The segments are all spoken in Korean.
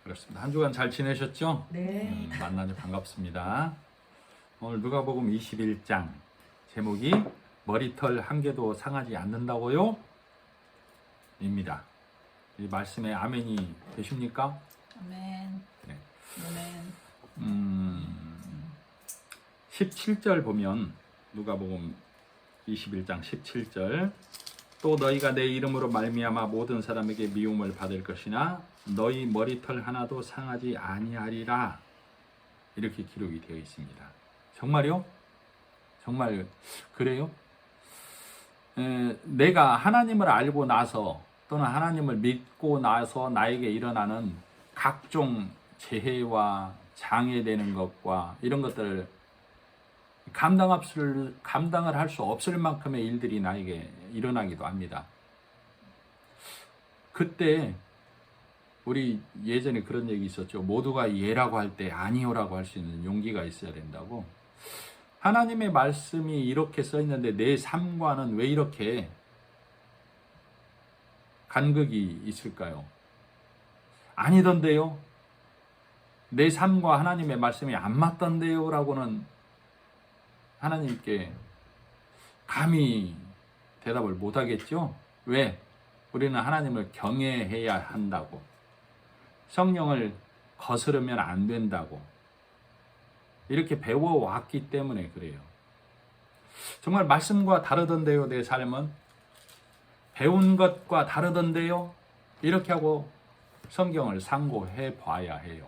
그렇습니다. 한 주간 잘 지내셨죠? 네. 만나니 반갑습니다. 오늘 누가복음 21장 제목이 머리털 한 개도 상하지 않는다고요? 입니다. 이 말씀에 아멘이 되십니까? 아멘. 네. 아멘. 17절 보면 누가복음 21장 17절 또 너희가 내 이름으로 말미암아 모든 사람에게 미움을 받을 것이나 너희 머리털 하나도 상하지 아니하리라 이렇게 기록이 되어 있습니다. 정말요? 정말 그래요? 내가 하나님을 알고 나서 또는 하나님을 믿고 나서 나에게 일어나는 각종 재해와 장애되는 것과 이런 것들을 감당을 할 수 없을 만큼의 일들이 나에게 일어나기도 합니다. 그때 우리 예전에 그런 얘기 있었죠. 모두가 예라고 할 때 아니오라고 할 수 있는 용기가 있어야 된다고. 하나님의 말씀이 이렇게 써 있는데 내 삶과는 왜 이렇게 간극이 있을까요? 아니던데요. 내 삶과 하나님의 말씀이 안 맞던데요 라고는 하나님께 감히 대답을 못 하겠죠? 왜? 우리는 하나님을 경외해야 한다고. 성령을 거스르면 안 된다고. 이렇게 배워왔기 때문에 그래요. 정말 말씀과 다르던데요, 내 삶은? 배운 것과 다르던데요? 이렇게 하고 성경을 상고해 봐야 해요.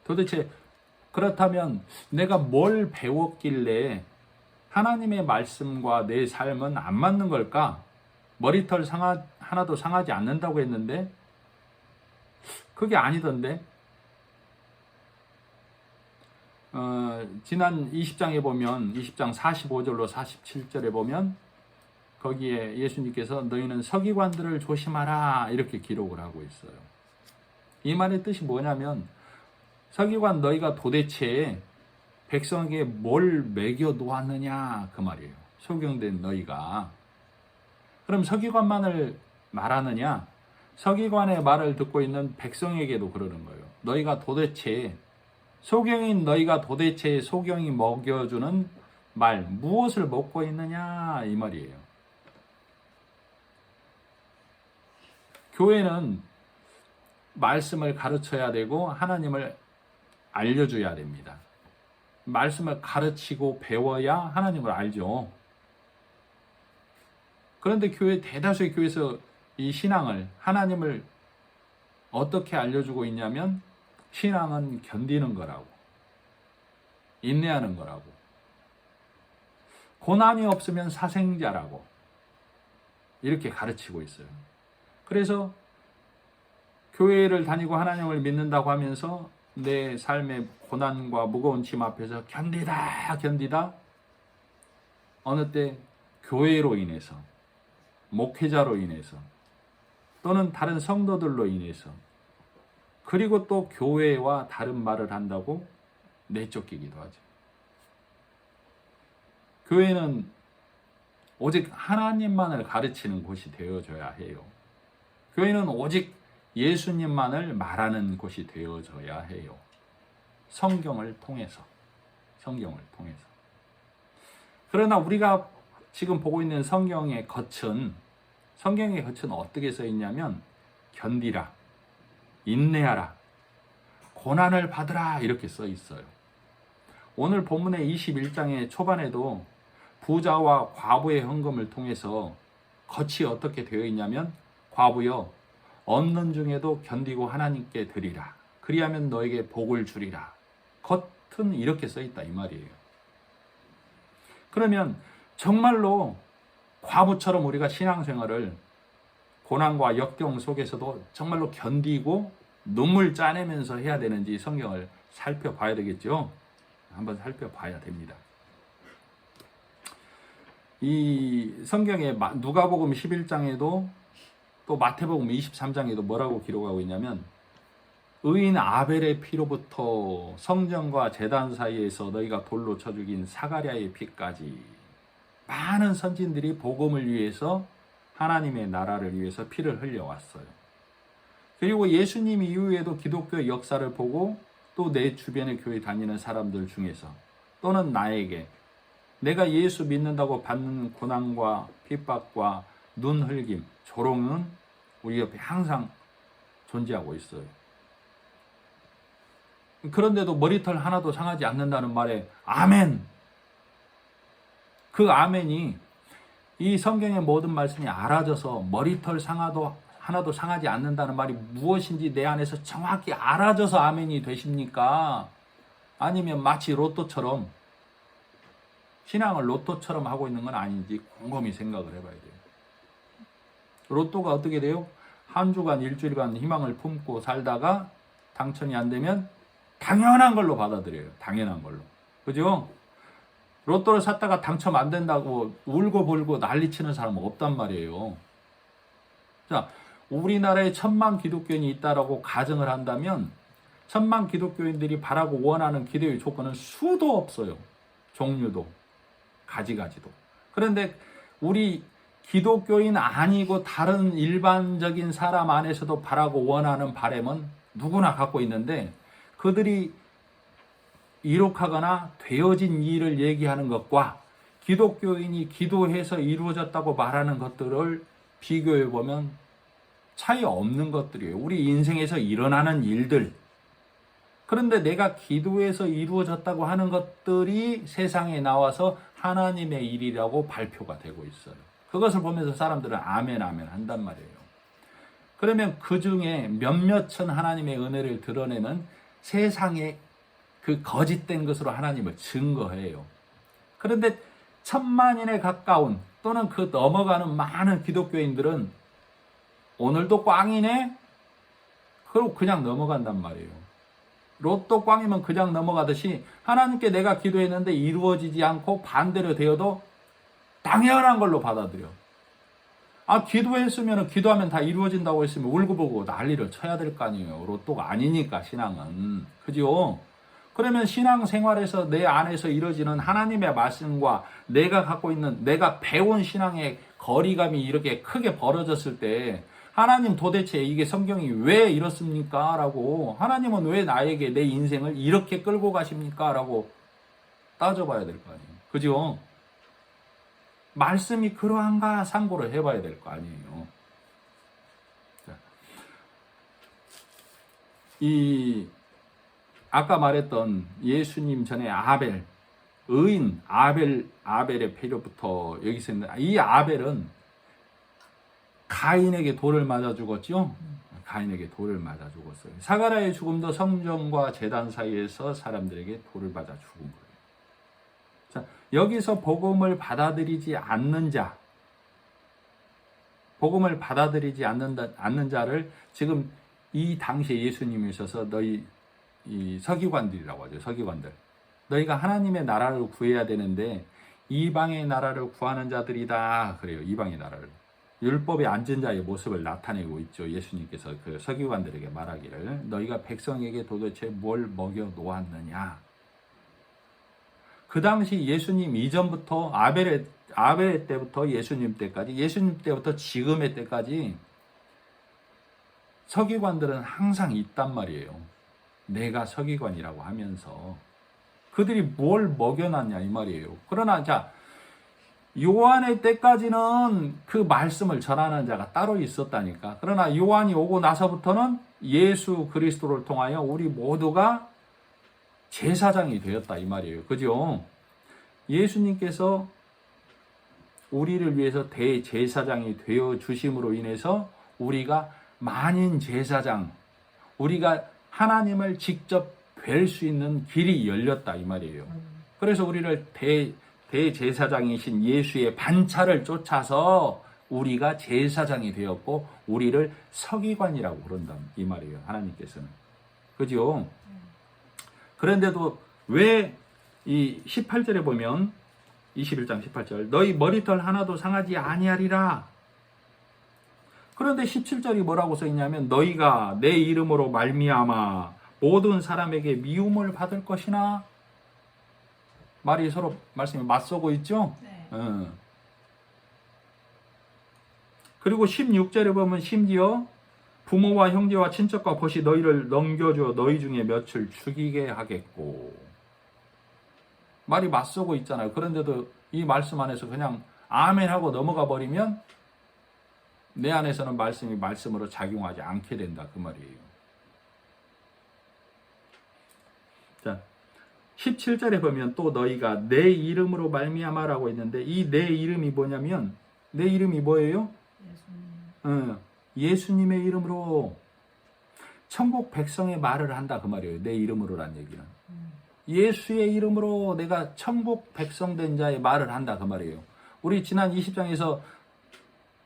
도대체 그렇다면 내가 뭘 배웠길래 하나님의 말씀과 내 삶은 안 맞는 걸까? 머리털 하나도 상하지 않는다고 했는데 그게 아니던데. 지난 20장에 보면 20장 45절로 47절에 보면 거기에 예수님께서 너희는 서기관들을 조심하라 이렇게 기록을 하고 있어요. 이 말의 뜻이 뭐냐면 서기관 너희가 도대체 백성에게 뭘 먹여 놓았느냐 그 말이에요. 소경된 너희가. 그럼 서기관만을 말하느냐? 서기관의 말을 듣고 있는 백성에게도 그러는 거예요. 너희가 도대체 소경인 너희가 도대체 소경이 먹여주는 말 무엇을 먹고 있느냐 이 말이에요. 교회는 말씀을 가르쳐야 되고 하나님을 알려줘야 됩니다. 말씀을 가르치고 배워야 하나님을 알죠. 그런데 대다수의 교회에서 이 신앙을, 하나님을 어떻게 알려주고 있냐면 신앙은 견디는 거라고, 인내하는 거라고, 고난이 없으면 사생자라고 이렇게 가르치고 있어요. 그래서 교회를 다니고 하나님을 믿는다고 하면서 내 삶의 고난과 무거운 짐 앞에서 견디다 어느 때 교회로 인해서, 목회자로 인해서 또는 다른 성도들로 인해서 그리고 또 교회와 다른 말을 한다고 내쫓기기도 하죠. 교회는 오직 하나님만을 가르치는 곳이 되어줘야 해요. 교회는 오직 예수님만을 말하는 곳이 되어져야 해요. 성경을 통해서. 그러나 우리가 지금 보고 있는 성경의 겉은 어떻게 써 있냐면 견디라, 인내하라, 고난을 받으라 이렇게 써 있어요. 오늘 본문의 21장의 초반에도 부자와 과부의 헌금을 통해서 겉이 어떻게 되어 있냐면 과부여 얻는 중에도 견디고 하나님께 드리라. 그리하면 너에게 복을 주리라. 겉은 이렇게 써 있다 이 말이에요. 그러면 정말로 과부처럼 우리가 신앙생활을 고난과 역경 속에서도 정말로 견디고 눈물 짜내면서 해야 되는지 성경을 살펴봐야 되겠죠. 한번 살펴봐야 됩니다. 이 성경에 누가복음 11장에도 또 마태복음 23장에도 뭐라고 기록하고 있냐면 의인 아벨의 피로부터 성전과 제단 사이에서 너희가 돌로 쳐 죽인 사가랴의 피까지 많은 선진들이 복음을 위해서 하나님의 나라를 위해서 피를 흘려왔어요. 그리고 예수님 이후에도 기독교 역사를 보고 또 내 주변에 교회 다니는 사람들 중에서 또는 나에게 내가 예수 믿는다고 받는 고난과 핍박과 눈 흘김, 조롱은 우리 옆에 항상 존재하고 있어요. 그런데도 머리털 하나도 상하지 않는다는 말에 아멘! 그 아멘이 이 성경의 모든 말씀이 알아져서 머리털 하나도 상하지 않는다는 말이 무엇인지 내 안에서 정확히 알아져서 아멘이 되십니까? 아니면 마치 로또처럼 신앙을 로또처럼 하고 있는 건 아닌지 곰곰이 생각을 해봐야 돼요. 로또가 어떻게 돼요? 한 주간, 일주일간 희망을 품고 살다가 당첨이 안 되면 당연한 걸로 받아들여요. 당연한 걸로. 그죠? 로또를 샀다가 당첨 안 된다고 울고불고 난리치는 사람은 없단 말이에요. 자, 우리나라에 1000만 기독교인이 있다라고 가정을 한다면 1000만 기독교인들이 바라고 원하는 기도의 조건은 수도 없어요. 종류도 가지가지도. 그런데 우리 기독교인 아니고 다른 일반적인 사람 안에서도 바라고 원하는 바람은 누구나 갖고 있는데 그들이 이룩하거나 되어진 일을 얘기하는 것과 기독교인이 기도해서 이루어졌다고 말하는 것들을 비교해 보면 차이 없는 것들이에요. 우리 인생에서 일어나는 일들. 그런데 내가 기도해서 이루어졌다고 하는 것들이 세상에 나와서 하나님의 일이라고 발표가 되고 있어요. 그것을 보면서 사람들은 아멘 아멘 한단 말이에요. 그러면 그 중에 몇몇은 하나님의 은혜를 드러내는 세상의 그 거짓된 것으로 하나님을 증거해요. 그런데 1000만인에 가까운 또는 그 넘어가는 많은 기독교인들은 오늘도 꽝이네? 그리고 그냥 넘어간단 말이에요. 로또 꽝이면 그냥 넘어가듯이 하나님께 내가 기도했는데 이루어지지 않고 반대로 되어도 당연한 걸로 받아들여. 기도했으면 기도하면 다 이루어진다고 했으면 울고보고 난리를 쳐야 될 거 아니에요. 로또가 아니니까 신앙은. 그죠? 그러면 신앙생활에서 내 안에서 이루어지는 하나님의 말씀과 내가 갖고 있는 내가 배운 신앙의 거리감이 이렇게 크게 벌어졌을 때 하나님 도대체 이게 성경이 왜 이렇습니까? 라고 하나님은 왜 나에게 내 인생을 이렇게 끌고 가십니까? 라고 따져봐야 될 거 아니에요. 그죠? 말씀이 그러한가 상고를 해봐야 될 거 아니에요. 아까 말했던 예수님 전에 아벨, 의인 아벨의 패류부터 여기서 있는 이 아벨은 가인에게 돌을 맞아 죽었죠. 가인에게 돌을 맞아 죽었어요. 사가랴의 죽음도 성전과 제단 사이에서 사람들에게 돌을 맞아 죽은 거예요. 자, 여기서 복음을 받아들이지 않는 자, 복음을 받아들이지 않는 자를 지금 이 당시에 예수님이 오셔서 너희 이 서기관들이라고 하죠. 서기관들. 너희가 하나님의 나라를 구해야 되는데 이방의 나라를 구하는 자들이다. 그래요. 이방의 나라를. 율법에 앉은 자의 모습을 나타내고 있죠. 예수님께서 그 서기관들에게 말하기를 너희가 백성에게 도대체 뭘 먹여 놓았느냐. 그 당시 예수님 이전부터 아벨 때부터 예수님 때까지 예수님 때부터 지금의 때까지 서기관들은 항상 있단 말이에요. 내가 서기관이라고 하면서 그들이 뭘 먹여놨냐 이 말이에요. 그러나 자 요한의 때까지는 그 말씀을 전하는 자가 따로 있었다니까. 그러나 요한이 오고 나서부터는 예수 그리스도를 통하여 우리 모두가 제사장이 되었다 이 말이에요. 그죠? 예수님께서 우리를 위해서 대제사장이 되어 주심으로 인해서 우리가 만인 제사장, 우리가 하나님을 직접 뵐 수 있는 길이 열렸다 이 말이에요. 그래서 우리를 대제사장이신 예수의 반차를 쫓아서 우리가 제사장이 되었고 우리를 서기관이라고 그런다 이 말이에요. 하나님께서는. 그죠? 그런데도 왜 이 18절에 보면 21장 18절 너희 머리털 하나도 상하지 아니하리라. 그런데 17절이 뭐라고 써있냐면 너희가 내 이름으로 말미암아 모든 사람에게 미움을 받을 것이나 말이 서로 말씀이 맞서고 있죠. 네. 그리고 16절에 보면 심지어 부모와 형제와 친척과 벗이 너희를 넘겨주어 너희 중에 몇을 죽이게 하겠고. 말이 맞서고 있잖아요. 그런데도 이 말씀 안에서 그냥 아멘 하고 넘어가 버리면 내 안에서는 말씀이 말씀으로 작용하지 않게 된다 그 말이에요. 자, 17절에 보면 또 너희가 내 이름으로 말미암아라고 했는데 이 내 이름이 뭐냐면 내 이름이 뭐예요? 예수님의 이름으로 천국 백성의 말을 한다 그 말이에요. 내 이름으로란 얘기는. 예수의 이름으로 내가 천국 백성 된 자의 말을 한다 그 말이에요. 우리 지난 20장에서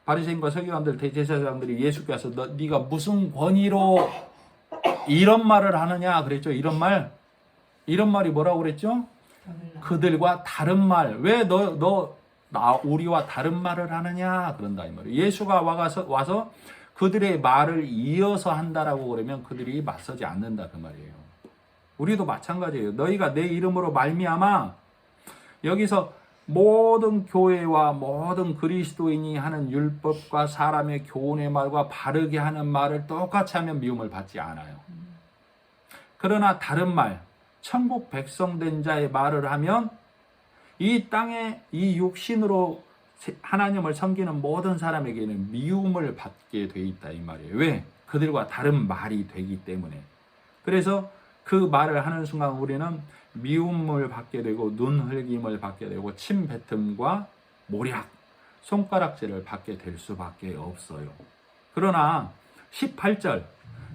바리새인과 서기관들 대제사장들이 예수께 와서 네가 무슨 권위로 이런 말을 하느냐 그랬죠. 이런 말이 뭐라고 그랬죠? 그들과 다른 말. 왜 우리와 다른 말을 하느냐 그런다 이 말이에요. 예수가 와서 그들의 말을 이어서 한다라고 그러면 그들이 맞서지 않는다 그 말이에요. 우리도 마찬가지예요. 너희가 내 이름으로 말미암아 여기서 모든 교회와 모든 그리스도인이 하는 율법과 사람의 교훈의 말과 바르게 하는 말을 똑같이 하면 미움을 받지 않아요. 그러나 다른 말, 천국 백성 된 자의 말을 하면 이 땅에 이 육신으로 하나님을 섬기는 모든 사람에게는 미움을 받게 돼 있다 이 말이에요. 왜? 그들과 다른 말이 되기 때문에. 그래서 그 말을 하는 순간 우리는 미움을 받게 되고 눈 흘김을 받게 되고 침 뱉음과 모략, 손가락질을 받게 될 수밖에 없어요. 그러나 18절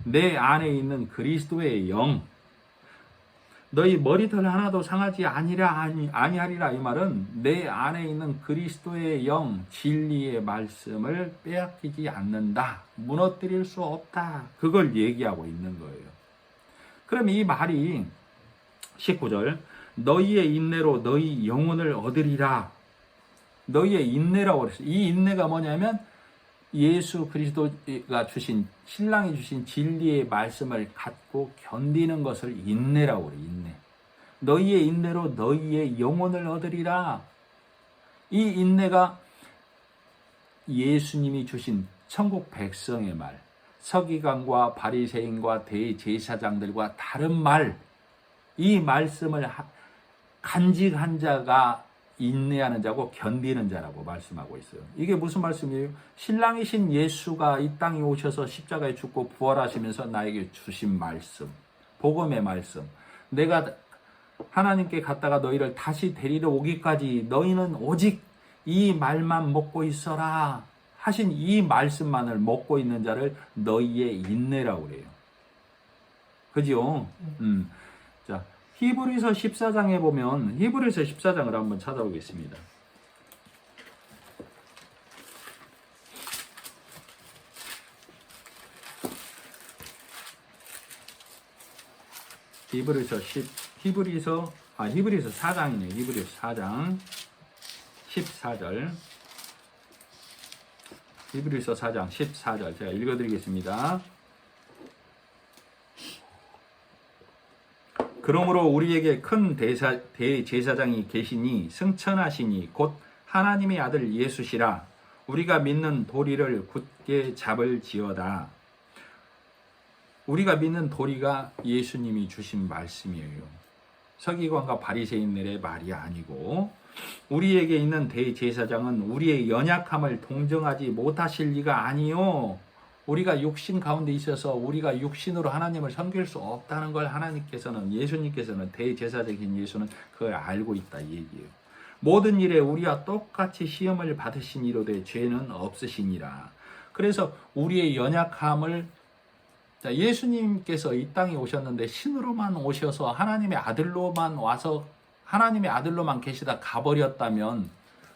내 안에 있는 그리스도의 영 너희 머리털 하나도 상하지 아니하리라 이 말은 내 안에 있는 그리스도의 영 진리의 말씀을 빼앗기지 않는다. 무너뜨릴 수 없다. 그걸 얘기하고 있는 거예요. 그럼 이 말이 19절 너희의 인내로 너희 영혼을 얻으리라. 너희의 인내라고 그랬어요. 이 인내가 뭐냐면 예수 그리스도가 주신 신랑이 주신 진리의 말씀을 갖고 견디는 것을 인내라고 그래요. 인내. 너희의 인내로 너희의 영혼을 얻으리라. 이 인내가 예수님이 주신 천국 백성의 말, 서기관과 바리새인과 대제사장들과 다른 말, 이 말씀을 간직한 자가 인내하는 자고 견디는 자라고 말씀하고 있어요. 이게 무슨 말씀이에요? 신랑이신 예수가 이 땅에 오셔서 십자가에 죽고 부활하시면서 나에게 주신 말씀, 복음의 말씀. 내가 하나님께 갔다가 너희를 다시 데리러 오기까지 너희는 오직 이 말만 먹고 있어라 하신 이 말씀만을 먹고 있는 자를 너희의 인내라고 그래요. 그죠? 자, 히브리서 14장에 보면 히브리서 14장을 한번 찾아보겠습니다. 히브리서 4장이네. 히브리서 4장 14절. 히브리서 4장 14절 제가 읽어드리겠습니다. 그러므로 우리에게 큰 대제사장이 계시니 승천하시니 곧 하나님의 아들 예수시라. 우리가 믿는 도리를 굳게 잡을지어다. 우리가 믿는 도리가 예수님이 주신 말씀이에요. 서기관과 바리새인들의 말이 아니고 우리에게 있는 대제사장은 우리의 연약함을 동정하지 못하실 리가 아니요. 우리가 육신 가운데 있어서 우리가 육신으로 하나님을 섬길 수 없다는 걸 하나님께서는 예수님께서는 대제사장인 예수는 그걸 알고 있다 이 얘기예요. 모든 일에 우리와 똑같이 시험을 받으신 이로되 죄는 없으시니라. 그래서 우리의 연약함을 예수님께서 이 땅에 오셨는데 신으로만 오셔서 하나님의 아들로만 와서 하나님의 아들로만 계시다 가버렸다면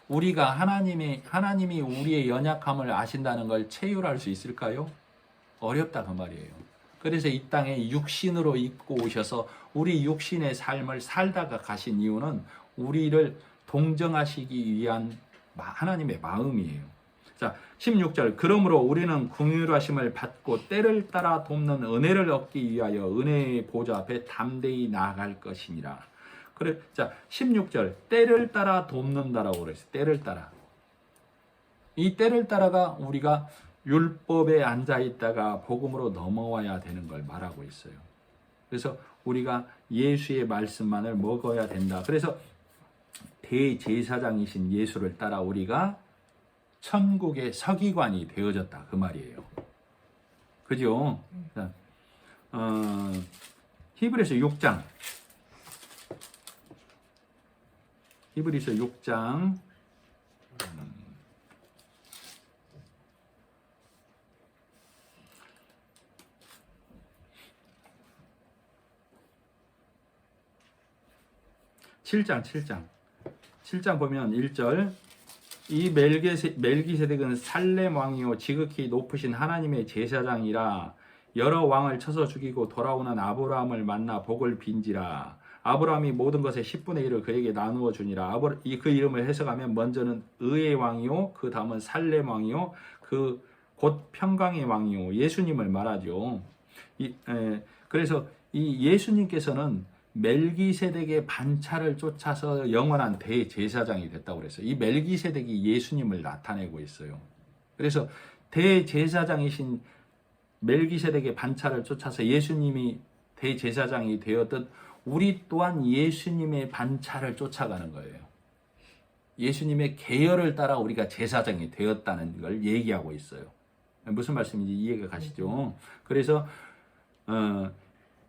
우리가 하나님이 우리의 연약함을 아신다는 걸 체휼할 수 있을까요? 어렵다 그 말이에요. 그래서 이 땅에 육신으로 입고 오셔서 우리 육신의 삶을 살다가 가신 이유는 우리를 동정하시기 위한 하나님의 마음이에요. 자, 16절 그러므로 우리는 긍휼하심을 받고 때를 따라 돕는 은혜를 얻기 위하여 은혜의 보좌 앞에 담대히 나아갈 것이니라. 그래, 자, 16절 때를 따라 돕는다라고 그랬어요. 때를 따라. 이 때를 따라가 우리가 율법에 앉아 있다가 복음으로 넘어와야 되는 걸 말하고 있어요. 그래서 우리가 예수의 말씀만을 먹어야 된다. 그래서 대제사장이신 예수를 따라 우리가 천국의 서기관이 되어졌다 그 말이에요. 그죠? 히브리서 6장 7장 보면 1절 이 멜기세덱은 살렘 왕이요 지극히 높으신 하나님의 제사장이라 여러 왕을 쳐서 죽이고 돌아오는 아브라함을 만나 복을 빈지라 아브라함이 모든 것의 10분의 1을 그에게 나누어 주니라. 그 이름을 해석하면 먼저는 의의 왕이요 그 다음은 살렘 왕이요 그 곧 평강의 왕이요 예수님을 말하죠. 그래서 이 예수님께서는 멜기세덱의 반차를 쫓아서 영원한 대제사장이 됐다고 그랬어요. 이 멜기세덱이 예수님을 나타내고 있어요. 그래서 대제사장이신 멜기세덱의 반차를 쫓아서 예수님이 대제사장이 되었듯 우리 또한 예수님의 반차를 쫓아가는 거예요. 예수님의 계열을 따라 우리가 제사장이 되었다는 걸 얘기하고 있어요. 무슨 말씀인지 이해가 가시죠? 그래서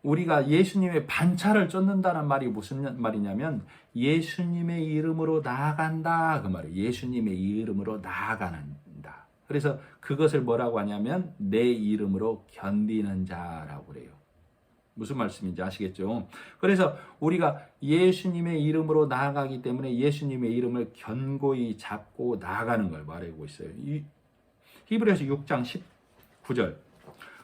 우리가 예수님의 반차를 쫓는다는 말이 무슨 말이냐면 예수님의 이름으로 나아간다 그 말이에요. 예수님의 이름으로 나아간다. 그래서 그것을 뭐라고 하냐면 내 이름으로 견디는 자라고 그래요. 무슨 말씀인지 아시겠죠? 그래서 우리가 예수님의 이름으로 나아가기 때문에 예수님의 이름을 견고히 잡고 나아가는 걸 말하고 있어요. 히브리서 6장 19절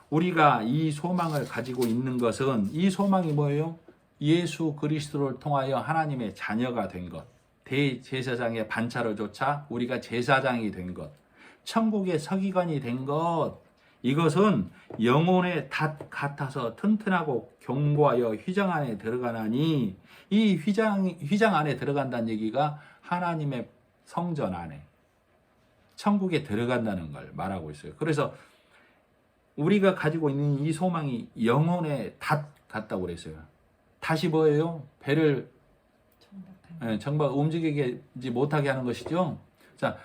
우리가 이 소망을 가지고 있는 것은 이 소망이 뭐예요? 예수 그리스도를 통하여 하나님의 자녀가 된 것, 대제사장의 반차를 쫓아 우리가 제사장이 된 것, 천국의 서기관이 된 것, 이것은 영혼의 닷 같아서 튼튼하고 견고하여 휘장 안에 들어가나니 이 휘장 안에 들어간다는 얘기가 하나님의 성전 안에 천국에 들어간다는 걸 말하고 있어요. 그래서 우리가 가지고 있는 이 소망이 영혼의 닷 같다고 그랬어요. 닷이 뭐예요? 배를 정말 움직이지 못하게 하는 것이죠. 자,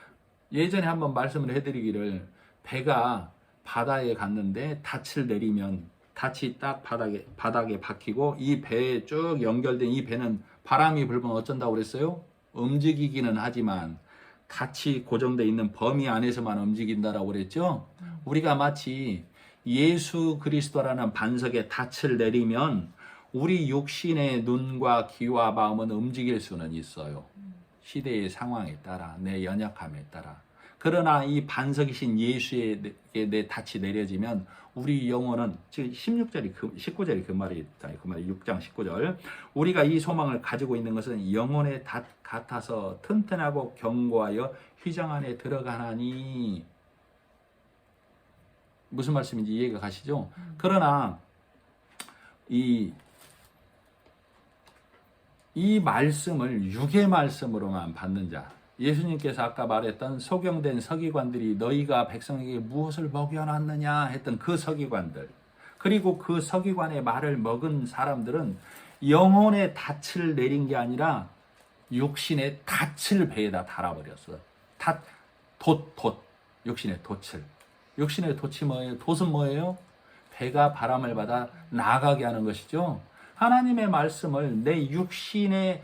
예전에 한번 말씀을 해드리기를 배가 바다에 갔는데 닻을 내리면 닻이 딱 바닥에 박히고 이 배에 쭉 연결된 이 배는 바람이 불면 어쩐다고 그랬어요? 움직이기는 하지만 닻이 고정되어 있는 범위 안에서만 움직인다라고 그랬죠? 우리가 마치 예수 그리스도라는 반석에 닻을 내리면 우리 육신의 눈과 귀와 마음은 움직일 수는 있어요. 시대의 상황에 따라 내 연약함에 따라. 그러나 이 반석이신 예수의 내 닻이 내려지면 우리 영혼은 지금 19절이 그 말이 6장 19절 우리가 이 소망을 가지고 있는 것은 영혼의 닷 같아서 튼튼하고 견고하여 휘장 안에 들어가나니 무슨 말씀인지 이해가 가시죠? 그러나 이 말씀을 육의 말씀으로만 받는 자 예수님께서 아까 말했던 소경된 서기관들이 너희가 백성에게 무엇을 먹여놨느냐 했던 그 서기관들 그리고 그 서기관의 말을 먹은 사람들은 영혼의 닻을 내린 게 아니라 육신의 닻을 배에다 달아버렸어. 육신의 돛을. 육신의 돛이 뭐예요? 돛은 뭐예요? 배가 바람을 받아 나가게 하는 것이죠. 하나님의 말씀을 내 육신의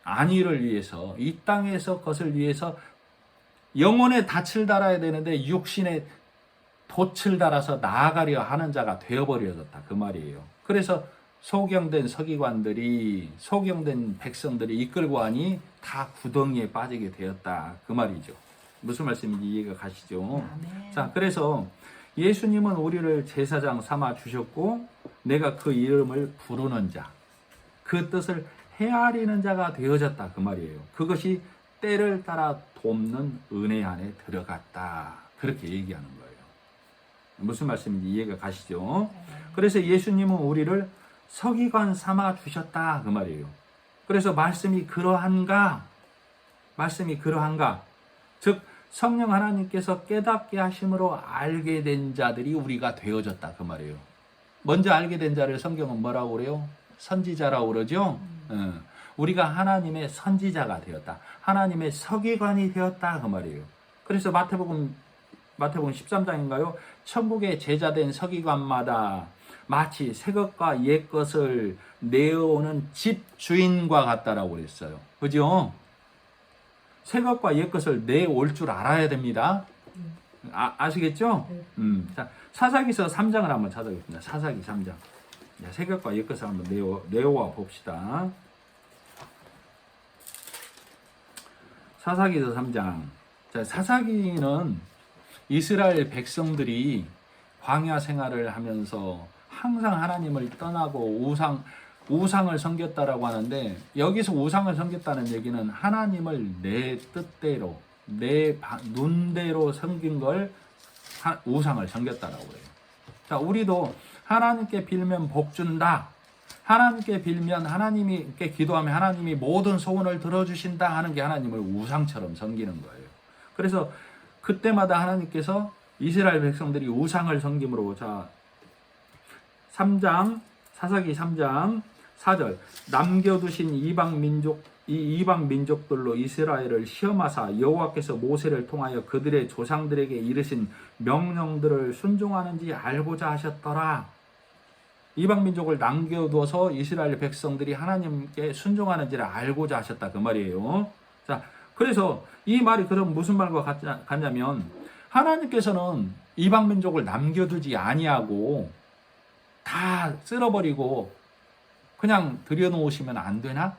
안위를 위해서 이 땅에서 것을 위해서 영혼의 닻을 달아야 되는데 육신의 돛을 달아서 나아가려 하는 자가 되어버려졌다 그 말이에요. 그래서 소경된 서기관들이 소경된 백성들이 이끌고 하니 다 구덩이에 빠지게 되었다 그 말이죠. 무슨 말씀인지 이해가 가시죠? 자, 그래서 예수님은 우리를 제사장 삼아 주셨고 내가 그 이름을 부르는 자, 그 뜻을 헤아리는 자가 되어졌다 그 말이에요. 그것이 때를 따라 돕는 은혜 안에 들어갔다 그렇게 얘기하는 거예요. 무슨 말씀인지 이해가 가시죠? 그래서 예수님은 우리를 서기관 삼아 주셨다 그 말이에요. 그래서 말씀이 그러한가? 즉 성령 하나님께서 깨닫게 하심으로 알게 된 자들이 우리가 되어졌다 그 말이에요. 먼저 알게 된 자를 성경은 뭐라고 그래요? 선지자라고 그러죠. 우리가 하나님의 선지자가 되었다. 하나님의 서기관이 되었다 그 말이에요. 그래서 마태복음 13장인가요? 천국에 제자된 서기관마다 마치 새 것과 옛 것을 내어오는 집 주인과 같다라고 그랬어요. 그죠? 새 것과 옛 것을 내올 줄 알아야 됩니다. 아시겠죠? 자, 사사기서 3장을 한번 찾아보겠습니다. 사사기 3장. 새 것과 옛 것을 한번 내어와 봅시다. 사사기서 3장. 자, 사사기는 이스라엘 백성들이 광야 생활을 하면서 항상 하나님을 떠나고 우상을 섬겼다라고 하는데, 여기서 우상을 섬겼다는 얘기는 하나님을 내 뜻대로 내 눈대로 섬긴 걸 우상을 섬겼다라고 해요. 자, 우리도 하나님께 빌면 복 준다. 하나님께 빌면 하나님께 기도하면 하나님이 모든 소원을 들어주신다 하는 게 하나님을 우상처럼 섬기는 거예요. 그래서 그때마다 하나님께서 이스라엘 백성들이 우상을 섬김으로, 자, 3장, 사사기 3장 4절, 남겨두신 이방 민족들로 이스라엘을 시험하사 여호와께서 모세를 통하여 그들의 조상들에게 이르신 명령들을 순종하는지 알고자 하셨더라. 이방 민족을 남겨두어서 이스라엘 백성들이 하나님께 순종하는지를 알고자 하셨다 그 말이에요. 자, 그래서 이 말이 그럼 무슨 말과 같냐면, 하나님께서는 이방 민족을 남겨두지 아니하고 다 쓸어버리고 그냥 들여놓으시면 안 되나?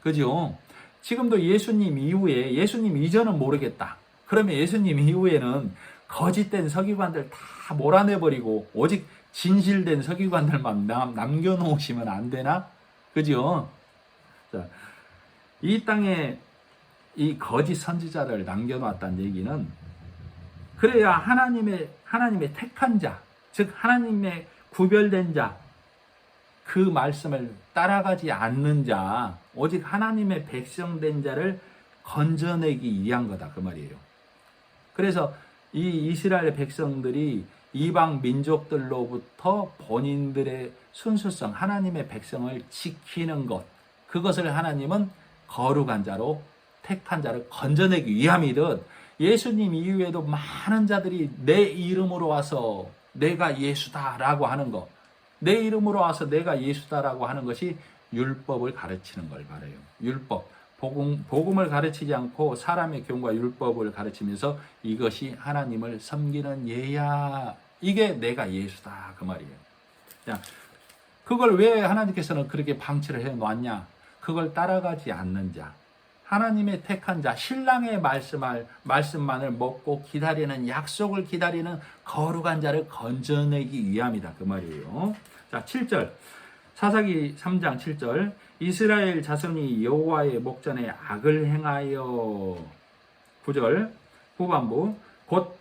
그죠? 지금도 예수님 이후에, 예수님 이전은 모르겠다. 그러면 예수님 이후에는 거짓된 서기관들 다 몰아내버리고 오직 진실된 서기관들만 남겨놓으시면 안 되나? 그죠? 자, 이 땅에 이 거짓 선지자를 남겨놓았다는 얘기는, 그래야 하나님의 택한 자, 즉 하나님의 구별된 자, 그 말씀을 따라가지 않는 자, 오직 하나님의 백성된 자를 건져내기 위한 거다 그 말이에요. 그래서 이 이스라엘 백성들이 이방 민족들로부터 본인들의 순수성, 하나님의 백성을 지키는 것, 그것을 하나님은 거룩한 자로, 택한 자를 건져내기 위함이듯, 예수님 이후에도 많은 자들이 내 이름으로 와서 내가 예수다라고 하는 것, 내 이름으로 와서 내가 예수다라고 하는 것이 율법을 가르치는 걸 말해요. 율법, 복음을 가르치지 않고 사람의 교훈과 율법을 가르치면서 이것이 하나님을 섬기는 예야, 이게 내가 예수다 그 말이에요. 자, 그걸 왜 하나님께서는 그렇게 방치를 해놓았냐? 그걸 따라가지 않는 자, 하나님의 택한 자, 신랑의 말씀만을 먹고 기다리는, 약속을 기다리는 거룩한 자를 건져내기 위함이다 그 말이에요. 자, 7절, 사사기 3장 7절, 이스라엘 자손이 여호와의 목전에 악을 행하여, 9절 후반부, 곧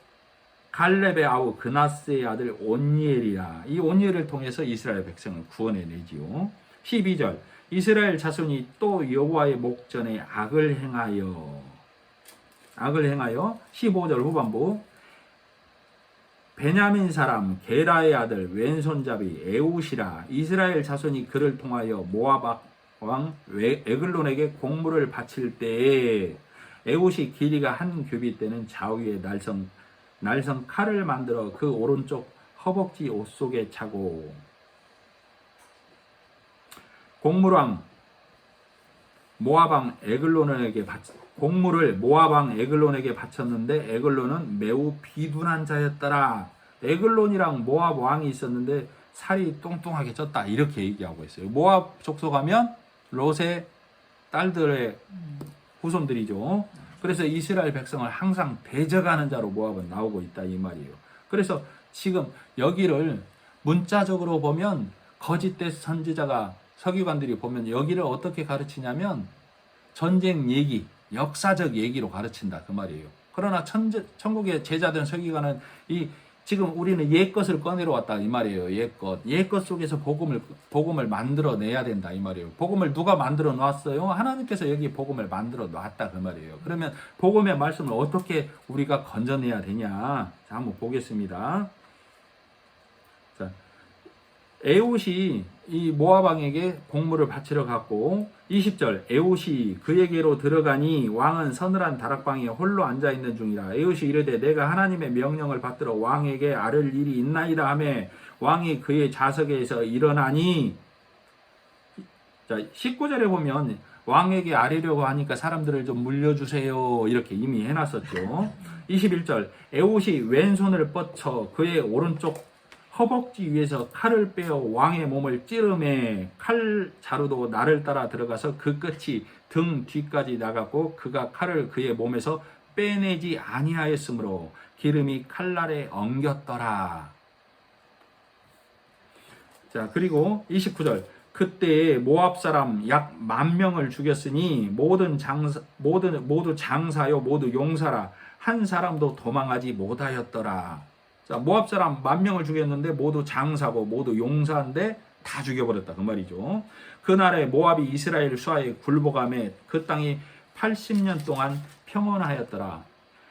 갈렙의 아우 그나스의 아들 온니엘이라. 이 온니엘을 통해서 이스라엘 백성을 구원해내지요. 12절, 이스라엘 자손이 또 여호와의 목전에 악을 행하여. 15절 후반부, 베냐민 사람 게라의 아들 왼손잡이 에웃이라. 이스라엘 자손이 그를 통하여 모압 왕 에글론에게 공물을 바칠 때에 에웃이 길이가 한 규빗 되는 좌우에 날성 칼을 만들어 그 오른쪽 허벅지 옷 속에 차고, 공물을 모압왕 에글론에게 바쳤는데 에글론은 매우 비둔한 자였더라. 에글론이랑 모압 왕이 있었는데 살이 뚱뚱하게 쪘다, 이렇게 얘기하고 있어요. 모압 족속하면 롯의 딸들의 후손들이죠. 그래서 이스라엘 백성을 항상 대적하는 자로 모압은 나오고 있다 이 말이에요. 그래서 지금 여기를 문자적으로 보면 거짓된 선지자가, 서기관들이 보면 여기를 어떻게 가르치냐면 전쟁 얘기, 역사적 얘기로 가르친다 그 말이에요. 그러나 천국의 제자된 서기관은 이 지금 우리는 옛 것을 꺼내러 왔다 이 말이에요. 옛 것 속에서 복음을 만들어 내야 된다 이 말이에요. 복음을 누가 만들어 놨어요? 하나님께서 여기 복음을 만들어 놨다 그 말이에요. 그러면 복음의 말씀을 어떻게 우리가 건져내야 되냐? 자, 한번 보겠습니다. 자, 에웃이 이 모압 왕에게 곡물을 바치러 갔고 20절 에웃이 그에게로 들어가니 왕은 서늘한 다락방에 홀로 앉아있는 중이라. 에웃이 이르되 내가 하나님의 명령을 받들어 왕에게 아를 일이 있나이다 하매 왕이 그의 좌석에서 일어나니. 자, 19절에 보면 왕에게 아뢰려고 하니까 사람들을 좀 물려주세요 이렇게 이미 해놨었죠. 21절 에웃이 왼손을 뻗쳐 그의 오른쪽 허벅지 위에서 칼을 빼어 왕의 몸을 찌르매 칼 자루도 나를 따라 들어가서 그 끝이 등 뒤까지 나갔고 그가 칼을 그의 몸에서 빼내지 아니하였으므로 기름이 칼날에 엉겼더라. 자, 그리고 29절 그때 모압 사람 약 10,000명을 죽였으니 모두 장사요 모두 용사라 한 사람도 도망하지 못하였더라. 자, 모압 사람 10,000명을 죽였는데 모두 장사고 모두 용사인데 다 죽여버렸다 그 말이죠. 그날에 모압이 이스라엘 수하에 굴복함에 그 땅이 80년 동안 평온하였더라.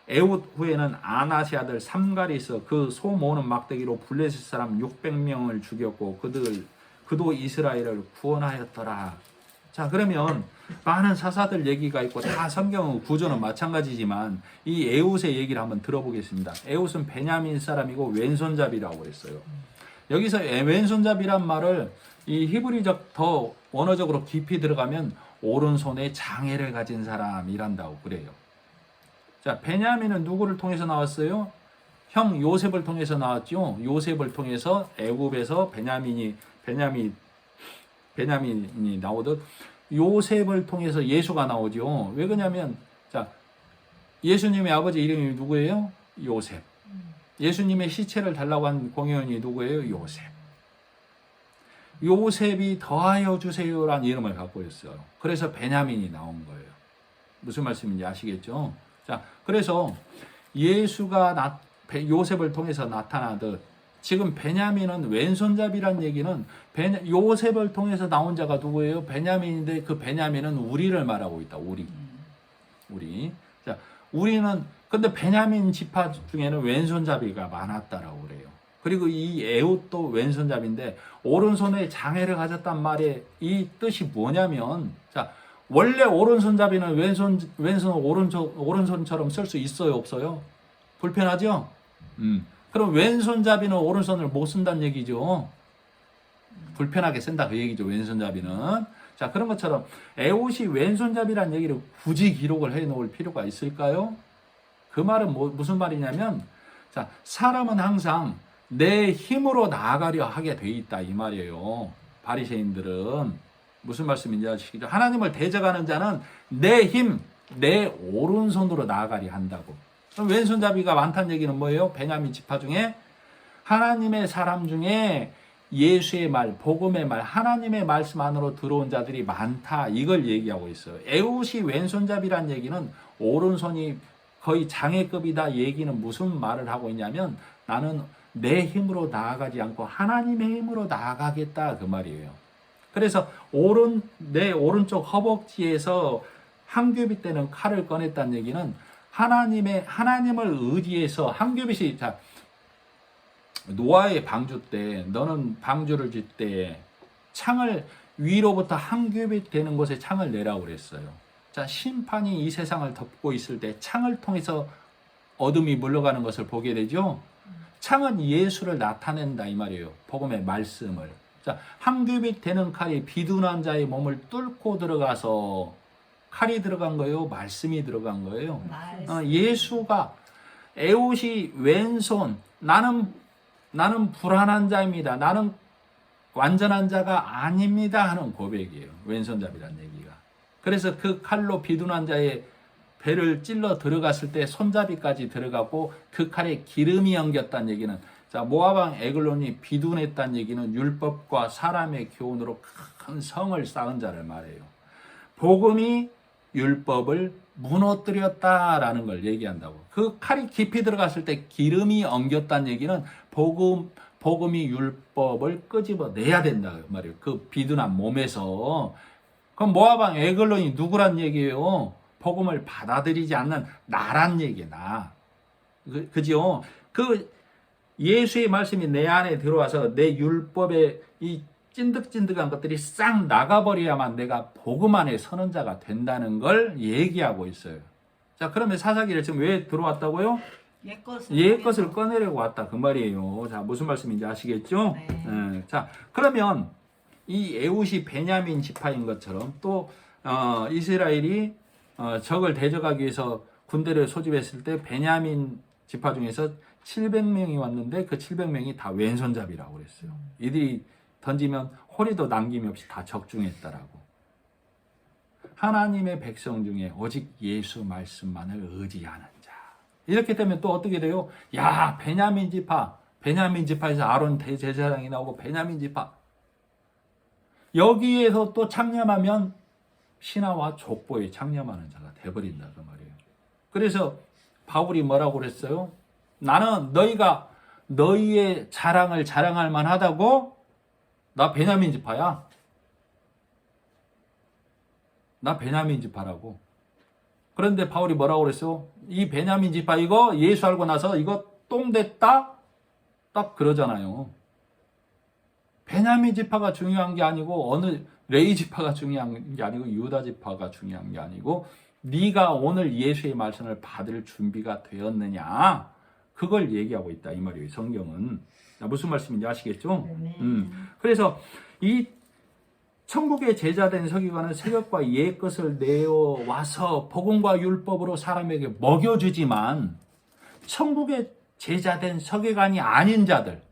에웃 후에는 아나시 아들 삼갈이서 그 소 모으는 막대기로 블레셋 사람 600명을 죽였고 그도 이스라엘을 구원하였더라. 자, 그러면 많은 사사들 얘기가 있고 다 성경은 구조는 마찬가지지만 이 에웃의 얘기를 한번 들어보겠습니다. 에웃은 베냐민 사람이고 왼손잡이라고 그랬어요. 여기서 왼손잡이란 말을 이 히브리적 더 원어적으로 깊이 들어가면 오른손에 장애를 가진 사람이란다고 그래요. 자, 베냐민은 누구를 통해서 나왔어요? 형 요셉을 통해서 나왔죠. 요셉을 통해서 애굽에서 베냐민이 나오듯 요셉을 통해서 예수가 나오죠. 왜 그러냐면 자, 예수님의 아버지 이름이 누구예요? 요셉. 예수님의 시체를 달라고 한 공회원이 누구예요? 요셉. 요셉이 더하여 주세요라는 이름을 갖고 있어요. 그래서 베냐민이 나온 거예요. 무슨 말씀인지 아시겠죠? 자, 그래서 예수가 요셉을 통해서 나타나듯 지금 베냐민은 왼손잡이란 얘기는 요셉을 통해서 나온 자가 누구예요? 베냐민인데 그 베냐민은 우리를 말하고 있다. 우리. 자, 우리는 근데 베냐민 지파 중에는 왼손잡이가 많았다라고 그래요. 그리고 이 에웃도 왼손잡이인데 오른손에 장애를 가졌단 말의 이 뜻이 뭐냐면 자, 원래 오른손잡이는 오른손처럼 쓸 수 있어요, 없어요? 불편하죠? 그럼 왼손잡이는 오른손을 못 쓴다는 얘기죠. 불편하게 쓴다 그 얘기죠. 왼손잡이는. 자, 그런 것처럼 에웃이 왼손잡이라는 얘기를 굳이 기록을 해놓을 필요가 있을까요? 그 말은 무슨 말이냐면 자, 사람은 항상 내 힘으로 나아가려 하게 돼 있다 이 말이에요. 바리새인들은 무슨 말씀인지 아시겠죠? 하나님을 대적하는 자는 내 힘, 내 오른손으로 나아가려 한다고. 그럼 왼손잡이가 많다는 얘기는 뭐예요? 베냐민 지파 중에 하나님의 사람 중에 예수의 말, 복음의 말, 하나님의 말씀 안으로 들어온 자들이 많다. 이걸 얘기하고 있어요. 에웃이 왼손잡이란 얘기는 오른손이 거의 장애급이다 얘기는 무슨 말을 하고 있냐면 나는 내 힘으로 나아가지 않고 하나님의 힘으로 나아가겠다 그 말이에요. 그래서 내 오른쪽 허벅지에서 한 규빗 되는 칼을 꺼냈다는 얘기는 하나님을 의지해서 한 규빗이 자 노아의 방주 때 너는 방주를 짓 때 창을 위로부터 한 규빗 되는 곳에 창을 내라고 그랬어요. 자, 심판이 이 세상을 덮고 있을 때 창을 통해서 어둠이 물러가는 것을 보게 되죠. 창은 예수를 나타낸다 이 말이에요. 복음의 말씀을. 자, 한 규빗 되는 칼이 비둔한 자의 몸을 뚫고 들어가서 칼이 들어간 거예요? 말씀이 들어간 거예요? 예수가 에웃이 왼손 나는 불완한 자입니다. 나는 완전한 자가 아닙니다 하는 고백이에요. 왼손잡이라는 얘기가. 그래서 그 칼로 비둔한 자의 배를 찔러 들어갔을 때 손잡이까지 들어가고 그 칼에 기름이 엉겼다는 얘기는 자, 모압왕 에글론이 비둔했다는 얘기는 율법과 사람의 교훈으로 큰 성을 쌓은 자를 말해요. 복음이 율법을 무너뜨렸다라는 걸 얘기한다고. 그 칼이 깊이 들어갔을 때 기름이 엉겼다는 얘기는 복음이 율법을 끄집어내야 된다 말이에요. 그 비둔한 몸에서. 그럼 모압 왕 에글론이 누구란 얘기예요? 복음을 받아들이지 않는 나란 얘기야, 나. 그죠? 그 예수의 말씀이 내 안에 들어와서 내 율법의 이 찐득찐득한 것들이 싹 나가버려야만 내가 복음 안에 서는 자가 된다는 걸 얘기하고 있어요. 자, 그러면 사사기를 지금 왜 들어왔다고요? 옛 것을 꺼내려고 왔다 그 말이에요. 자, 무슨 말씀인지 아시겠죠? 네. 자, 그러면 이 에훗이 베냐민 지파인 것처럼 또 이스라엘이 적을 대적하기 위해서 군대를 소집했을 때 베냐민 지파 중에서 700명이 왔는데 그 700명이 다 왼손잡이라고 그랬어요. 이들이 던지면 호리도 남김이 없이 다 적중했다라고. 하나님의 백성 중에 오직 예수 말씀만을 의지하는 자. 이렇게 되면 또 어떻게 돼요? 야, 베냐민 지파에서 아론 대제사장이 나오고 베냐민 지파. 여기에서 또 창념하면 신하와 족보에 창념하는 자가 돼버린다 그 말이에요. 그래서 바울이 뭐라고 그랬어요? 나는 너희가 너희의 자랑을 자랑할 만하다고? 나 베냐민 지파야. 나 베냐민 지파라고. 그런데 바울이 뭐라고 그랬어요? 이 베냐민 지파 이거 예수 알고 나서 이거 똥 됐다? 딱 그러잖아요. 베냐민 지파가 중요한 게 아니고 어느 레위 지파가 중요한 게 아니고 유다 지파가 중요한 게 아니고 네가 오늘 예수의 말씀을 받을 준비가 되었느냐? 그걸 얘기하고 있다 이 말이에요. 성경은. 무슨 말씀인지 아시겠죠? 그래서 이 천국의 제자된 서기관은 새벽과 옛 것을 내어와서 복음과 율법으로 사람에게 먹여주지만 천국의 제자된 서기관이 아닌 자들,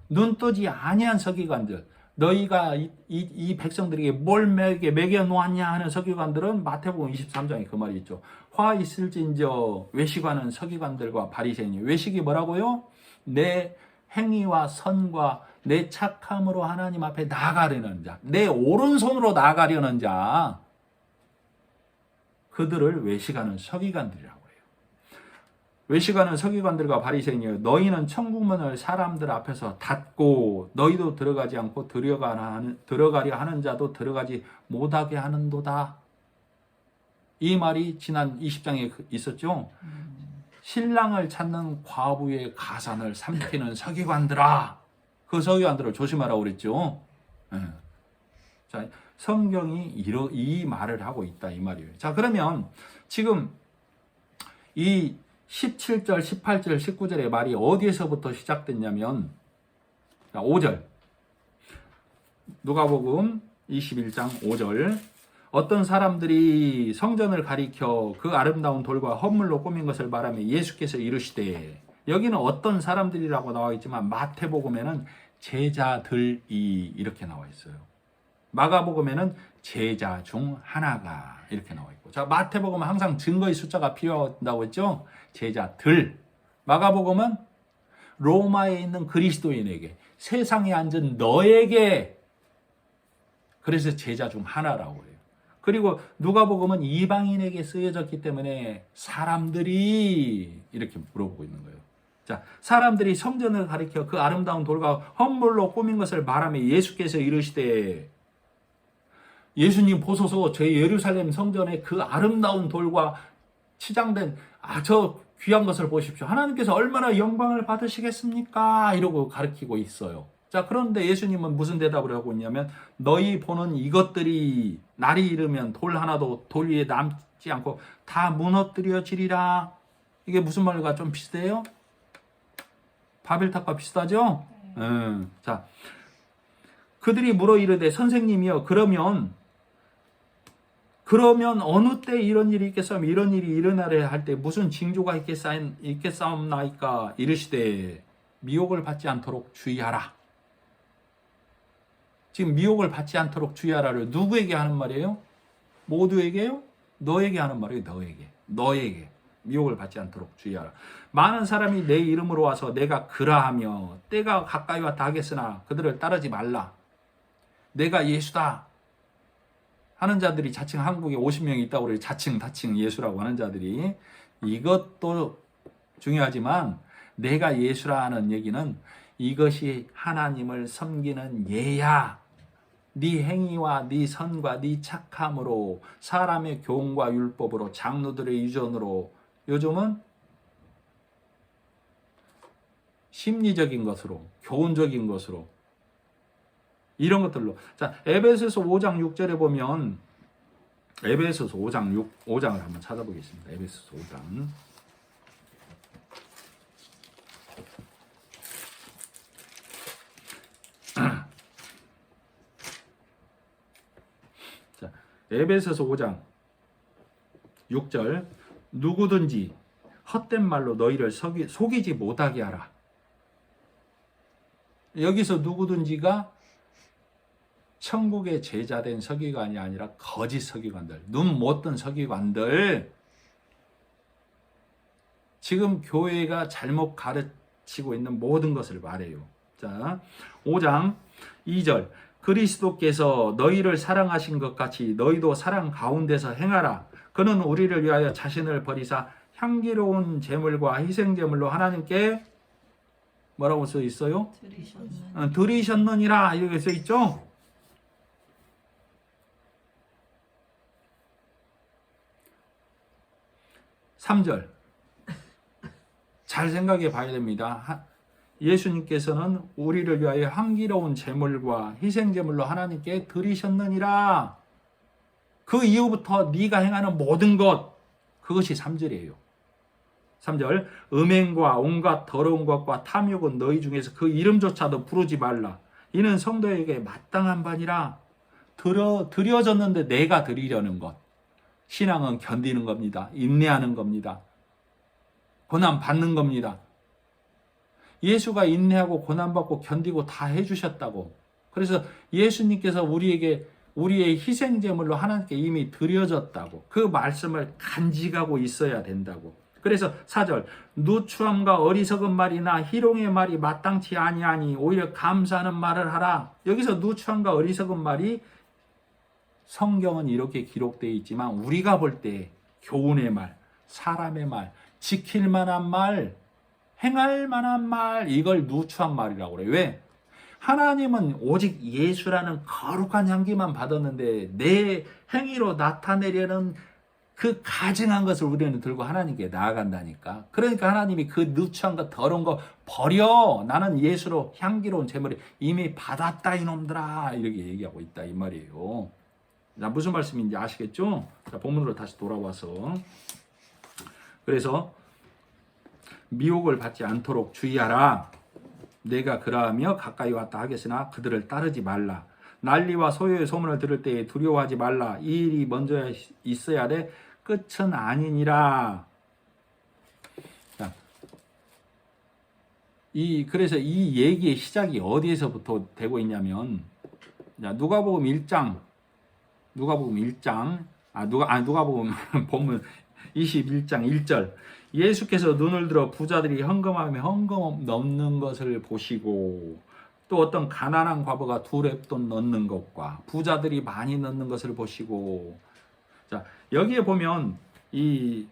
눈 뜨지 아니한 서기관들, 너희가 이 백성들에게 뭘 먹여 놓았냐 하는 서기관들은 마태복음 23장에 그 말이 있죠. 화 있을진저 외식하는 서기관들과 바리새인이. 외식이 뭐라고요? 내 행위와 선과 내 착함으로 하나님 앞에 나아가려는 자, 내 오른손으로 나아가려는 자, 그들을 외식하는 서기관들이라고 해요. 외식하는 서기관들과 바리새인이여, 너희는 천국문을 사람들 앞에서 닫고 너희도 들어가지 않고 들어가려 하는 자도 들어가지 못하게 하는도다. 이 말이 지난 20장에 있었죠. 신랑을 찾는 과부의 가산을 삼키는 서기관들아, 그 서기관들을 조심하라고 그랬죠. 자, 성경이 이 말을 하고 있다 이 말이에요. 자, 그러면 지금 이 17절, 18절, 19절의 말이 어디에서부터 시작됐냐면 5절. 누가복음 21장 5절. 어떤 사람들이 성전을 가리켜 그 아름다운 돌과 헌물로 꾸민 것을 말하며 예수께서 이르시되, 여기는 어떤 사람들이라고 나와 있지만 마태복음에는 제자들이 이렇게 나와 있어요. 마가복음에는 제자 중 하나가 이렇게 나와 있고. 자, 마태복음은 항상 증거의 숫자가 필요하다고 했죠. 제자들. 마가복음은 로마에 있는 그리스도인에게, 세상에 앉은 너에게, 그래서 제자 중 하나라고 해요. 그리고 누가복음은 이방인에게 쓰여졌기 때문에 사람들이 이렇게 물어보고 있는 거예요. 자, 사람들이 성전을 가리켜 그 아름다운 돌과 헌물로 꾸민 것을 말하며 예수께서 이르시되, 예수님 보소서, 저 예루살렘 성전의 그 아름다운 돌과 치장된 저 귀한 것을 보십시오. 하나님께서 얼마나 영광을 받으시겠습니까? 이러고 가르치고 있어요. 자, 그런데 예수님은 무슨 대답을 하고 있냐면, 너희 보는 이것들이 날이 이르면 돌 하나도 돌 위에 남지 않고 다 무너뜨려지리라. 이게 무슨 말과 좀 비슷해요? 바벨탑과 비슷하죠? 자, 그들이 물어 이르되, 선생님이여, 그러면 어느 때 이런 일이 있겠사오며 이런 일이 일어나려 할 때 무슨 징조가 있겠사옵나이까? 이르시되, 미혹을 받지 않도록 주의하라. 지금 미혹을 받지 않도록 주의하라를 누구에게 하는 말이에요? 모두에게요? 너에게 하는 말이에요. 너에게 미혹을 받지 않도록 주의하라. 많은 사람이 내 이름으로 와서 내가 그라하며 때가 가까이 왔다 하겠으나 그들을 따르지 말라. 내가 예수다 하는 자들이 자칭 한국에 50명이 있다고 그래요. 자칭 다칭 예수라고 하는 자들이. 이것도 중요하지만 내가 예수라는 얘기는 이것이 하나님을 섬기는 예야. 네 행위와 네 선과 네 착함으로 사람의 교훈과 율법으로 장로들의 유전으로 요즘은 심리적인 것으로 교훈적인 것으로 이런 것들로. 자, 에베소서 5장 6절에 보면 에베소서 5장을 한번 찾아보겠습니다. 에베소서 5장. 자, 에베소서 5장 6절. 누구든지 헛된 말로 너희를 속이지 못하게 하라. 여기서 누구든지가 천국의 제자된 서기관이 아니라 거짓 서기관들, 눈 못 뜬 서기관들, 지금 교회가 잘못 가르치고 있는 모든 것을 말해요. 자, 5장 2절. 그리스도께서 너희를 사랑하신 것 같이 너희도 사랑 가운데서 행하라. 그는 우리를 위하여 자신을 버리사 향기로운 제물과 희생제물로 하나님께 뭐라고 써 있어요? 드리셨느니라. 이렇게 써 있죠? 3절. 잘 생각해 봐야 됩니다. 예수님께서는 우리를 위하여 향기로운 제물과 희생제물로 하나님께 드리셨느니라. 그 이후부터 네가 행하는 모든 것, 그것이 3절이에요. 3절. 음행과 온갖 더러운 것과 탐욕은 너희 중에서 그 이름조차도 부르지 말라. 이는 성도에게 마땅한 바니라. 드려졌는데 내가 드리려는 것. 신앙은 견디는 겁니다. 인내하는 겁니다. 고난 받는 겁니다. 예수가 인내하고 고난받고 견디고 다 해주셨다고. 그래서 예수님께서 우리에게 우리의 희생제물로 하나님께 이미 드려졌다고. 그 말씀을 간직하고 있어야 된다고. 그래서 4절. 누추함과 어리석은 말이나 희롱의 말이 마땅치 아니하니 오히려 감사하는 말을 하라. 여기서 누추함과 어리석은 말이 성경은 이렇게 기록되어 있지만 우리가 볼 때 교훈의 말, 사람의 말, 지킬 만한 말, 행할 만한 말, 이걸 누추한 말이라고 그래요. 왜? 하나님은 오직 예수라는 거룩한 향기만 받았는데 내 행위로 나타내려는 그 가증한 것을 우리는 들고 하나님께 나아간다니까. 그러니까 하나님이 그 누추한 것, 더러운 거 버려. 나는 예수로 향기로운 제물을 이미 받았다 이놈들아. 이렇게 얘기하고 있다 이 말이에요. 자, 무슨 말씀인지 아시겠죠? 자, 본문으로 다시 돌아와서. 그래서 미혹을 받지 않도록 주의하라. 내가 그러하며 가까이 왔다 하겠으나 그들을 따르지 말라. 난리와 소요의 소문을 들을 때에 두려워하지 말라. 이 일이 먼저 있어야 돼. 끝은 아니니라. 자, 그래서 이 얘기의 시작이 어디에서부터 되고 있냐면, 자, 누가복음 1장 누가복음 본문 21장 1절. 예수께서 눈을 들어 부자들이 헌금하며 헌금 넣는 것을 보시고 또 어떤 가난한 과부가 2렙돈 넣는 것과 부자들이 많이 넣는 것을 보시고. 자, 여기에 보면 이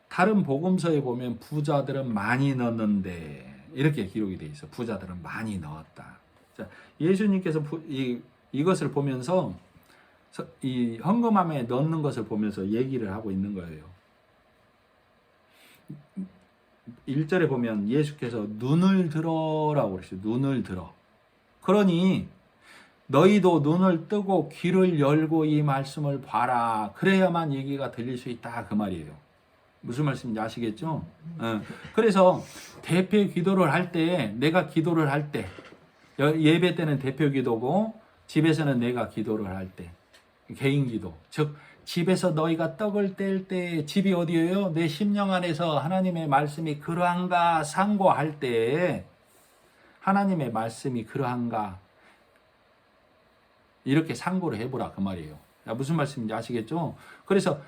다른 복음서에 보면 부자들은 많이 넣는데 이렇게 기록이 돼 있어. 부자들은 많이 넣었다. 자, 예수님께서 이것을 보면서 이 헌금함에 넣는 것을 보면서 얘기를 하고 있는 거예요. 1절에 보면 예수께서 눈을 들어라고 그러시죠. 눈을 들어. 그러니 너희도 눈을 뜨고 귀를 열고 이 말씀을 봐라. 그래야만 얘기가 들릴 수 있다 그 말이에요. 무슨 말씀인지 아시겠죠? 그래서 대표 기도를 할 때, 내가 기도를 할 때, 예배 때는 대표 기도고 집에서는 내가 기도를 할 때 개인 기도, 즉 집에서 너희가 떡을 뗄 때 집이 어디예요? 내 심령 안에서 하나님의 말씀이 그러한가 상고할 때 하나님의 말씀이 그러한가 이렇게 상고를 해보라 그 말이에요. 무슨 말씀인지 아시겠죠? 그래서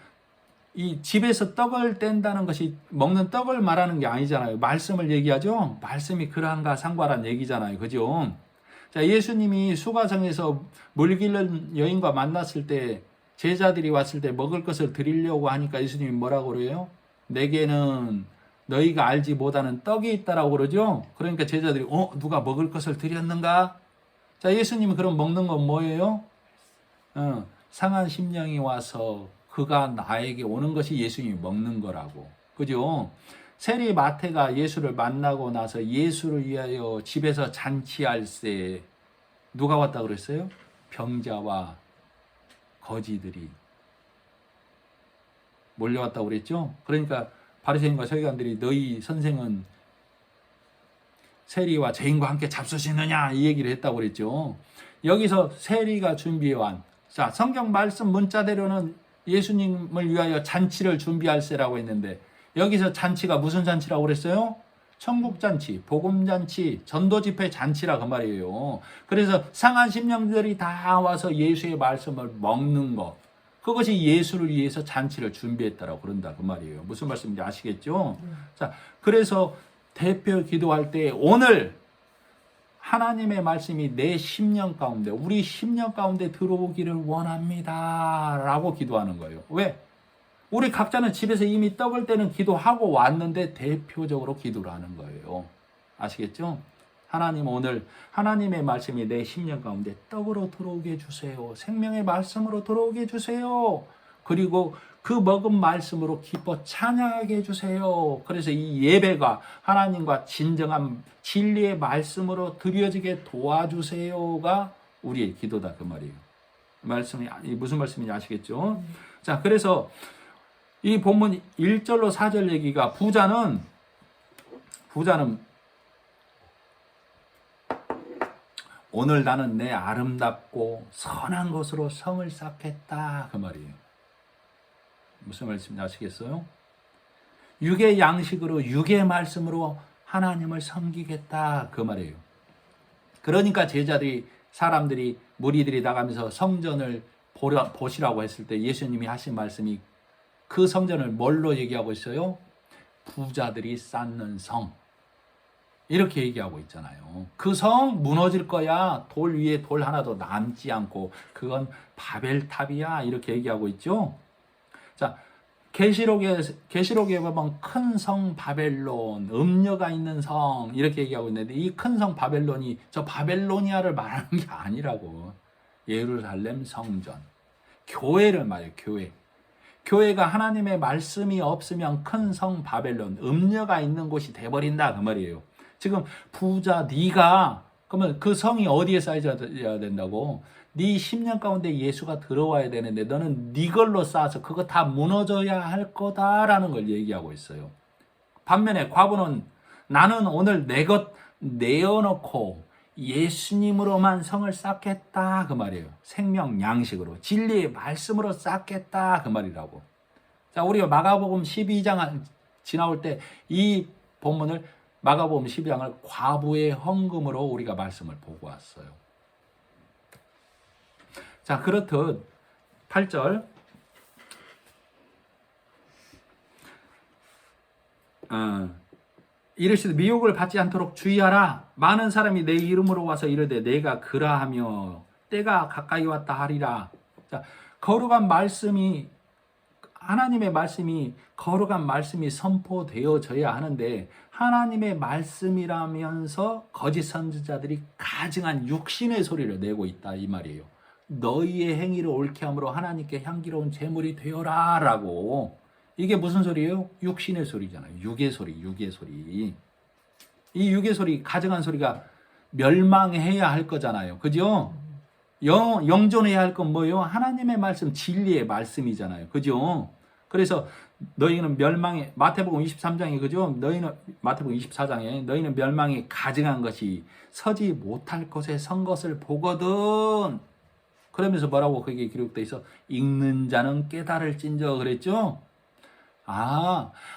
이 집에서 떡을 뗀다는 것이 먹는 떡을 말하는 게 아니잖아요. 말씀을 얘기하죠. 말씀이 그러한가 상고하라는 얘기잖아요. 그죠? 자, 예수님이 수가성에서 물 길른 여인과 만났을 때 제자들이 왔을 때 먹을 것을 드리려고 하니까 예수님이 뭐라고 그래요? 내게는 너희가 알지 못하는 떡이 있다라고 그러죠. 그러니까 제자들이 누가 먹을 것을 드렸는가? 자, 예수님이 그럼 먹는 건 뭐예요? 상한 심령이 와서 그가 나에게 오는 것이 예수님이 먹는 거라고. 그죠? 세리 마태가 예수를 만나고 나서 예수를 위하여 집에서 잔치할 때 누가 왔다 그랬어요? 병자와 거지들이 몰려왔다고 그랬죠? 그러니까 바리새인과 서기관들이 너희 선생은 세리와 죄인과 함께 잡수시느냐 이 얘기를 했다고 그랬죠. 여기서 세리가 준비해온 자, 성경 말씀 문자대로는 예수님을 위하여 잔치를 준비할세라고 했는데 여기서 잔치가 무슨 잔치라고 그랬어요? 천국잔치, 복음잔치, 전도집회 잔치라 그 말이에요. 그래서 상한 심령들이 다 와서 예수의 말씀을 먹는 것, 그것이 예수를 위해서 잔치를 준비했다라고 그런다 그 말이에요. 무슨 말씀인지 아시겠죠? 자, 그래서 대표 기도할 때 오늘 하나님의 말씀이 내 심령 가운데, 우리 심령 가운데 들어오기를 원합니다 라고 기도하는 거예요. 왜? 우리 각자는 집에서 이미 떡을 때는 기도하고 왔는데 대표적으로 기도를 하는 거예요. 아시겠죠? 하나님 오늘 하나님의 말씀이 내 심령 가운데 떡으로 들어오게 해주세요. 생명의 말씀으로 들어오게 해주세요. 그리고 그 먹은 말씀으로 기뻐 찬양하게 해주세요. 그래서 이 예배가 하나님과 진정한 진리의 말씀으로 드려지게 도와주세요가 우리의 기도다 그 말이에요. 말씀이 무슨 말씀인지 아시겠죠? 자, 그래서 이 본문 1절로 4절 얘기가 부자는 오늘 나는 내 아름답고 선한 것으로 성을 쌓겠다 그 말이에요. 무슨 말씀인지 아시겠어요? 육의 양식으로 육의 말씀으로 하나님을 섬기겠다 그 말이에요. 그러니까 제자들이 사람들이 무리들이 나가면서 성전을 보시라고 했을 때 예수님이 하신 말씀이 그 성전을 뭘로 얘기하고 있어요? 부자들이 쌓는 성. 이렇게 얘기하고 있잖아요. 그 성 무너질 거야. 돌 위에 돌 하나도 남지 않고 그건 바벨탑이야. 이렇게 얘기하고 있죠. 자, 계시록에 보면 큰 성 바벨론, 음녀가 있는 성 이렇게 얘기하고 있는데 이 큰 성 바벨론이 저 바벨로니아를 말하는 게 아니라고. 예루살렘 성전, 교회를 말해요. 교회가 하나님의 말씀이 없으면 큰 성 바벨론, 음녀가 있는 곳이 돼버린다 그 말이에요. 지금 부자 네가 그러면 그 성이 어디에 쌓여야 된다고? 네 심령 가운데 예수가 들어와야 되는데 너는 네 걸로 쌓아서 그거 다 무너져야 할 거다라는 걸 얘기하고 있어요. 반면에 과부는 나는 오늘 내 것 내어놓고 예수님으로만 성을 쌓겠다 그 말이에요. 생명 양식으로 진리의 말씀으로 쌓겠다 그 말이라고. 자, 우리가 마가복음 12장 지나올 때 이 본문을 마가복음 12장을 과부의 헌금으로 우리가 말씀을 보고 왔어요. 자, 그렇듯 8절 이르시되 미혹을 받지 않도록 주의하라. 많은 사람이 내 이름으로 와서 이르되 내가 그라하며 때가 가까이 왔다 하리라. 자, 거룩한 말씀이 하나님의 말씀이 거룩한 말씀이 선포되어져야 하는데 하나님의 말씀이라면서 거짓 선지자들이 가증한 육신의 소리를 내고 있다 이 말이에요. 너희의 행위를 옳게 함으로 하나님께 향기로운 제물이 되어라 라고. 이게 무슨 소리예요? 육신의 소리잖아요. 육의 소리. 이 육의 소리, 가증한 소리가 멸망해야 할 거잖아요. 그죠? 영존해야 할 건 뭐예요? 하나님의 말씀, 진리의 말씀이잖아요. 그죠? 그래서 너희는 멸망에, 마태복음 23장에, 그죠? 마태복음 24장에, 너희는 멸망에 가증한 것이 서지 못할 곳에 선 것을 보거든. 그러면서 뭐라고 거기에 기록되어 있어? 읽는 자는 깨달을진저 그랬죠?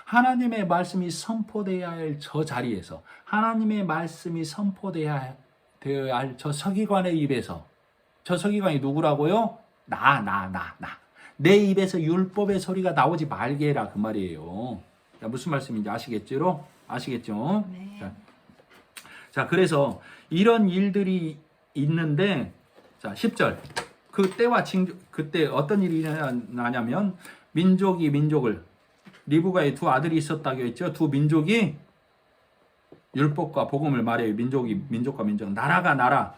하나님의 말씀이 선포되어야 할 저 자리에서, 하나님의 말씀이 선포되어야 할 저 서기관의 입에서, 저 서기관이 누구라고요? 내 입에서 율법의 소리가 나오지 말게 해라 그 말이에요. 자, 무슨 말씀인지 아시겠죠? 네. 자, 그래서 이런 일들이 있는데, 자, 10절 그때 어떤 일이 일어나냐면 민족이 민족을 리브가의 두 아들이 있었다고 했죠. 두 민족이 율법과 복음을 말해요. 민족이 민족과 민족, 나라가 나라.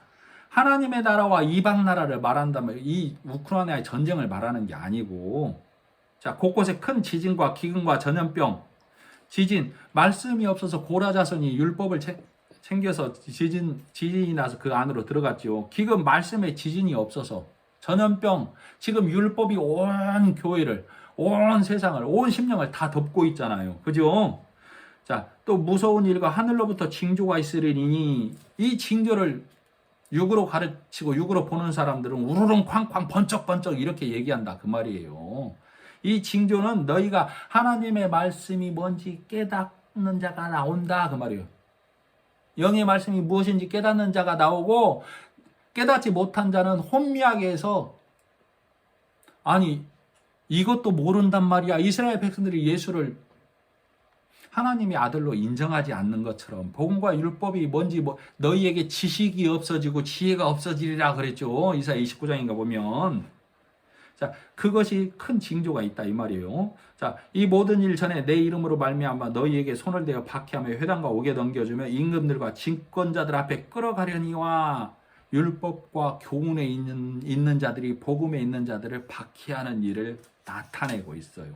하나님의 나라와 이방 나라를 말한다면 이 우크라이나의 전쟁을 말하는 게 아니고, 자, 곳곳에 큰 지진과 기근과 전염병, 지진, 말씀이 없어서 고라자손이 율법을 챙겨서 지진이 나서 그 안으로 들어갔죠. 기근, 말씀에 지진이 없어서, 전염병, 지금 율법이 온 교회를, 온 세상을, 온 심령을 다 덮고 있잖아요. 그죠? 자, 또 무서운 일과 하늘로부터 징조가 있으리니, 이 징조를 육으로 가르치고 육으로 보는 사람들은 우르릉 쾅쾅 번쩍번쩍 이렇게 얘기한다 그 말이에요. 이 징조는 너희가 하나님의 말씀이 뭔지 깨닫는 자가 나온다 그 말이에요. 영의 말씀이 무엇인지 깨닫는 자가 나오고, 깨닫지 못한 자는 혼미하게 해서, 아니 이것도 모른단 말이야. 이스라엘 백성들이 예수를 하나님의 아들로 인정하지 않는 것처럼 복음과 율법이 뭔지 너희에게 지식이 없어지고 지혜가 없어지리라 그랬죠. 이사야 29장인가 보면. 자, 그것이 큰 징조가 있다 이 말이에요. 자, 이 모든 일 전에 내 이름으로 말미암아 너희에게 손을 대어 박해하며 회당과 옥에 넘겨주며 임금들과 진권자들 앞에 끌어가려니와, 율법과 교훈에 있는 자들이 복음에 있는 자들을 박해하는 일을 나타내고 있어요.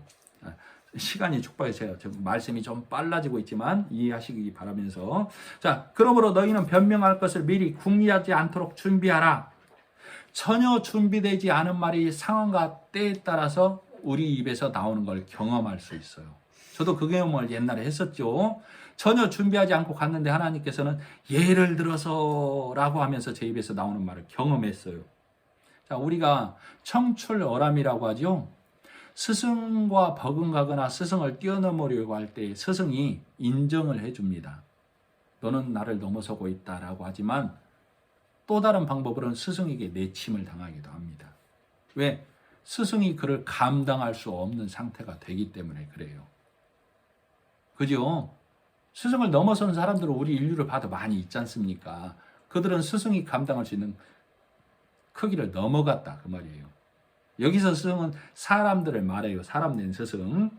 시간이 촉박해서 제가 말씀이 좀 빨라지고 있지만 이해하시기 바라면서, 자, 그러므로 너희는 변명할 것을 미리 궁리하지 않도록 준비하라. 전혀 준비되지 않은 말이 상황과 때에 따라서 우리 입에서 나오는 걸 경험할 수 있어요. 저도 그 경험을 옛날에 했었죠. 전혀 준비하지 않고 갔는데 하나님께서는 예를 들어서 라고 하면서 제 입에서 나오는 말을 경험했어요. 자, 우리가 청출어람이라고 하죠. 스승과 버금가거나 스승을 뛰어넘으려고 할 때 스승이 인정을 해줍니다. 너는 나를 넘어서고 있다라고 하지만, 또 다른 방법으로는 스승에게 내침을 당하기도 합니다. 왜? 스승이 그를 감당할 수 없는 상태가 되기 때문에 그래요. 그죠? 스승을 넘어서는 사람들은 우리 인류를 봐도 많이 있지 않습니까? 그들은 스승이 감당할 수 있는 크기를 넘어갔다 그 말이에요. 여기서 스승은 사람들을 말해요. 사람 낸 스승.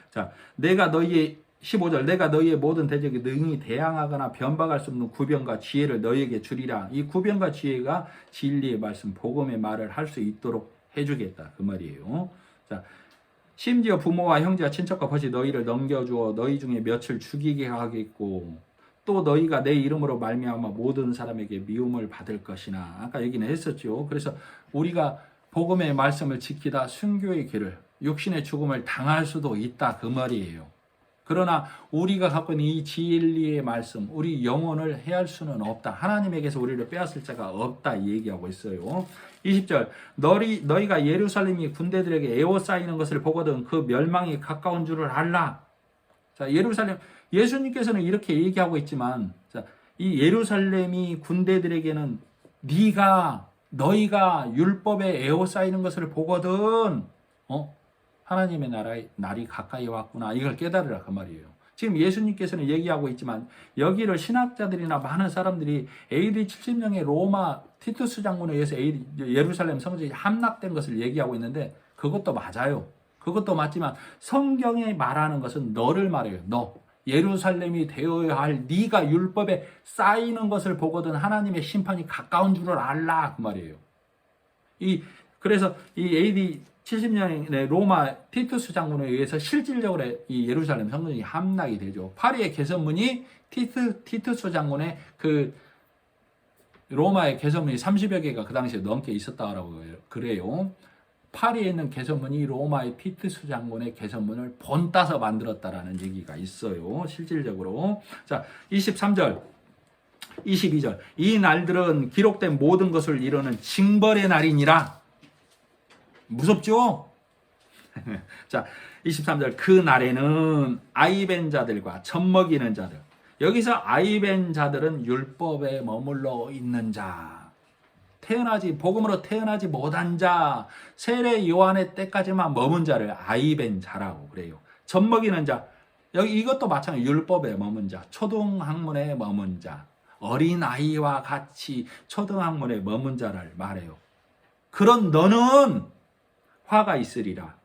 자, 내가 너희의 15절, 내가 너희의 모든 대적에 능히 대항하거나 변박할 수 없는 구변과 지혜를 너희에게 주리라. 이 구변과 지혜가 진리의 말씀, 복음의 말을 할 수 있도록 해주겠다 그 말이에요. 자, 심지어 부모와 형제와 친척과 벗이 너희를 넘겨주어 너희 중에 몇을 죽이게 하겠고, 또 너희가 내 이름으로 말미암아 모든 사람에게 미움을 받을 것이나. 아까 얘기는 했었죠. 그래서 우리가 복음의 말씀을 지키다 순교의 길을, 육신의 죽음을 당할 수도 있다 그 말이에요. 그러나 우리가 갖고 있는 이 진리의 말씀, 우리 영혼을 해할 수는 없다. 하나님에게서 우리를 빼앗을 자가 없다 이 얘기하고 있어요. 20절, 너희가 예루살렘이 군대들에게 에워싸이는 것을 보거든 그 멸망이 가까운 줄을 알라. 자, 예루살렘, 예수님께서는 이렇게 얘기하고 있지만, 자, 이 예루살렘이 군대들에게는 너희가 율법에 에워싸이는 것을 보거든 하나님의 날이 가까이 왔구나, 이걸 깨달으라 그 말이에요. 지금 예수님께서는 얘기하고 있지만 여기를 신학자들이나 많은 사람들이 AD 70년에 로마 티투스 장군에 의해서 예루살렘 성전이 함락된 것을 얘기하고 있는데, 그것도 맞아요. 그것도 맞지만 성경에 말하는 것은 너를 말해요. 너 예루살렘이 되어야 할 네가 율법에 쌓이는 것을 보거든 하나님의 심판이 가까운 줄을 알라 그 말이에요. 그래서 이 AD 70년에 로마 티투스 장군에 의해서 실질적으로 이 예루살렘 성전이 함락이 되죠. 파리의 개선문이 티투스 장군의 그 로마의 개선문이 30여 개가 그 당시에 넘게 있었다고 그래요. 파리에 있는 개선문이 로마의 티투스 장군의 개선문을 본따서 만들었다라는 얘기가 있어요. 실질적으로. 자, 23절, 22절. 이 날들은 기록된 모든 것을 이루는 징벌의 날이니라. 무섭죠? 자, 23절. 그 날에는 아이벤 자들과 젖먹이는 자들. 여기서 아이벤 자들은 율법에 머물러 있는 자. 복음으로 태어나지 못한 자, 세례 요한의 때까지만 머문 자를 아이벤 자라고 그래요. 젖먹이는 자, 여기 이것도 마찬가지 율법에 머문 자, 초등학문에 머문 자, 어린 아이와 같이 초등학문에 머문 자를 말해요. 그런 너는 화가 있으리라.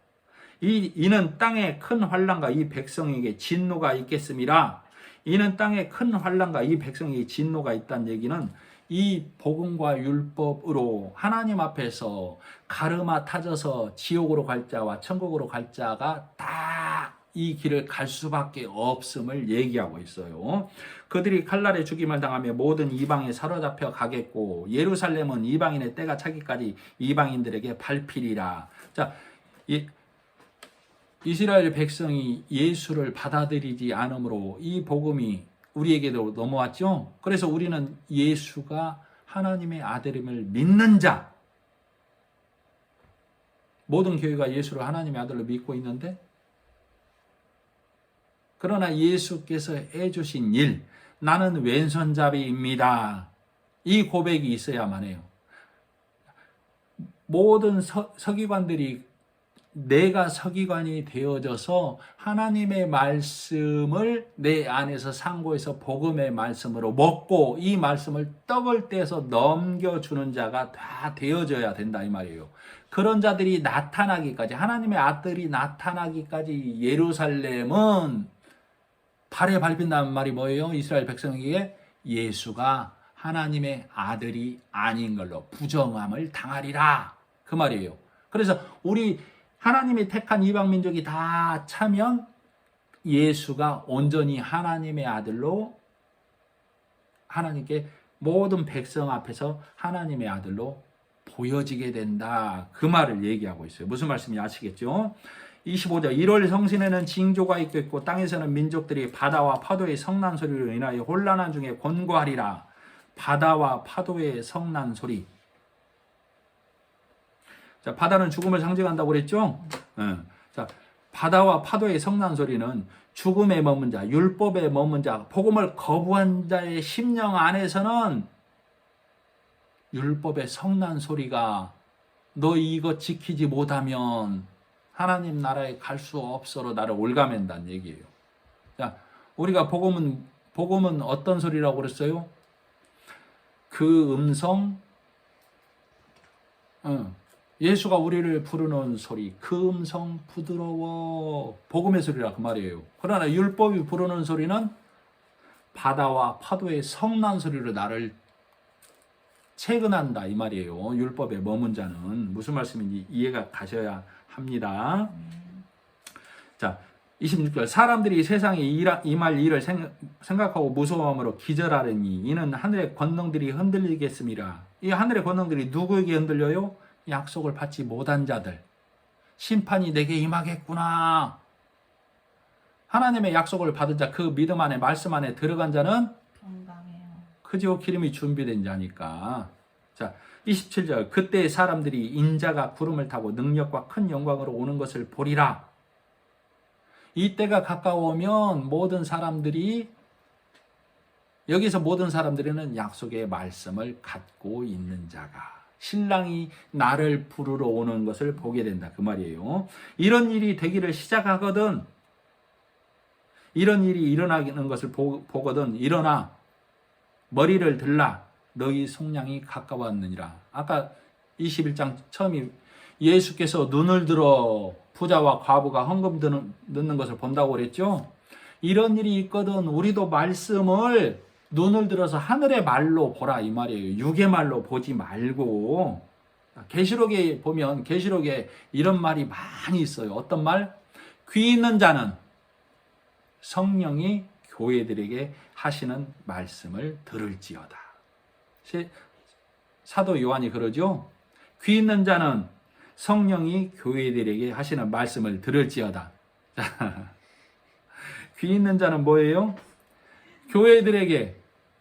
이는 땅에 큰 환난과 이 백성에게 진노가 있겠음이라. 이는 땅에 큰 환난과 이 백성에게 진노가 있다는 얘기는 이 복음과 율법으로 하나님 앞에서 가르마 타져서 지옥으로 갈 자와 천국으로 갈 자가 다 이 길을 갈 수밖에 없음을 얘기하고 있어요. 그들이 칼날에 죽임을 당하며 모든 이방에 사로잡혀 가겠고 예루살렘은 이방인의 때가 차기까지 이방인들에게 밟히리라. 자, 이스라엘 백성이 예수를 받아들이지 않으므로 이 복음이 우리에게도 넘어왔죠. 그래서 우리는 예수가 하나님의 아들임을 믿는 자, 모든 교회가 예수를 하나님의 아들로 믿고 있는데, 그러나 예수께서 해주신 일, 나는 왼손잡이입니다, 이 고백이 있어야만 해요. 모든 서기관들이 내가 서기관이 되어져서 하나님의 말씀을 내 안에서 상고해서 복음의 말씀으로 먹고 이 말씀을 떡을 떼서 넘겨주는 자가 다 되어져야 된다 이 말이에요. 그런 자들이 나타나기까지, 하나님의 아들이 나타나기까지 예루살렘은 발에 밟힌다는 말이 뭐예요? 이스라엘 백성에게 예수가 하나님의 아들이 아닌 걸로 부정함을 당하리라, 그 말이에요. 그래서 우리 하나님이 택한 이방 민족이 다 차면 예수가 온전히 하나님의 아들로, 하나님께 모든 백성 앞에서 하나님의 아들로 보여지게 된다, 그 말을 얘기하고 있어요. 무슨 말씀인지 아시겠죠? 25절, 1월 성신에는 징조가 있겠고 땅에서는 민족들이 바다와 파도의 성난 소리로 인하여 혼란한 중에 곤고하리라. 바다와 파도의 성난 소리. 자, 바다는 죽음을 상징한다고 그랬죠? 자, 바다와 파도의 성난 소리는 죽음에 머문 자, 율법에 머문 자, 복음을 거부한 자의 심령 안에서는 율법의 성난 소리가 너 이거 지키지 못하면 하나님 나라에 갈 수 없어로 나를 올가맨다는 얘기예요. 자, 우리가 복음은 어떤 소리라고 그랬어요? 그 음성, 예수가 우리를 부르는 소리, 그 음성 부드러워, 복음의 소리라 그 말이에요. 그러나 율법이 부르는 소리는 바다와 파도의 성난 소리로 나를 채근한다 이 말이에요. 율법에 머문 자는. 무슨 말씀인지 이해가 가셔야 합니다. 자, 26절, 사람들이 세상에 임할 일을 생각하고 무서워함으로 기절하려니 이는 하늘의 권능들이 흔들리겠음이라. 이 하늘의 권능들이 누구에게 흔들려요? 약속을 받지 못한 자들. 심판이 내게 임하겠구나. 하나님의 약속을 받은 자, 그 믿음 안에 말씀 안에 들어간 자는 건강해요. 그저 기름이 준비된 자니까. 자, 27절, 그때 사람들이 인자가 구름을 타고 능력과 큰 영광으로 오는 것을 보리라. 이때가 가까우면 모든 사람들이, 여기서 모든 사람들은 약속의 말씀을 갖고 있는 자가, 신랑이 나를 부르러 오는 것을 보게 된다 그 말이에요. 이런 일이 되기를 시작하거든, 이런 일이 일어나는 것을 보거든 일어나 머리를 들라, 너희 속량이 가까웠느니라. 아까 21장 처음이 예수께서 눈을 들어 부자와 과부가 헌금 넣는 것을 본다고 그랬죠. 이런 일이 있거든 우리도 말씀을 눈을 들어서 하늘의 말로 보라 이 말이에요. 육의 말로 보지 말고. 계시록에 보면 계시록에 이런 말이 많이 있어요. 어떤 말? 귀 있는 자는 성령이 교회들에게 하시는 말씀을 들을지어다. 사도 요한이 그러죠. 귀 있는 자는 성령이 교회들에게 하시는 말씀을 들을지어다. 귀 있는 자는 뭐예요? 교회들에게,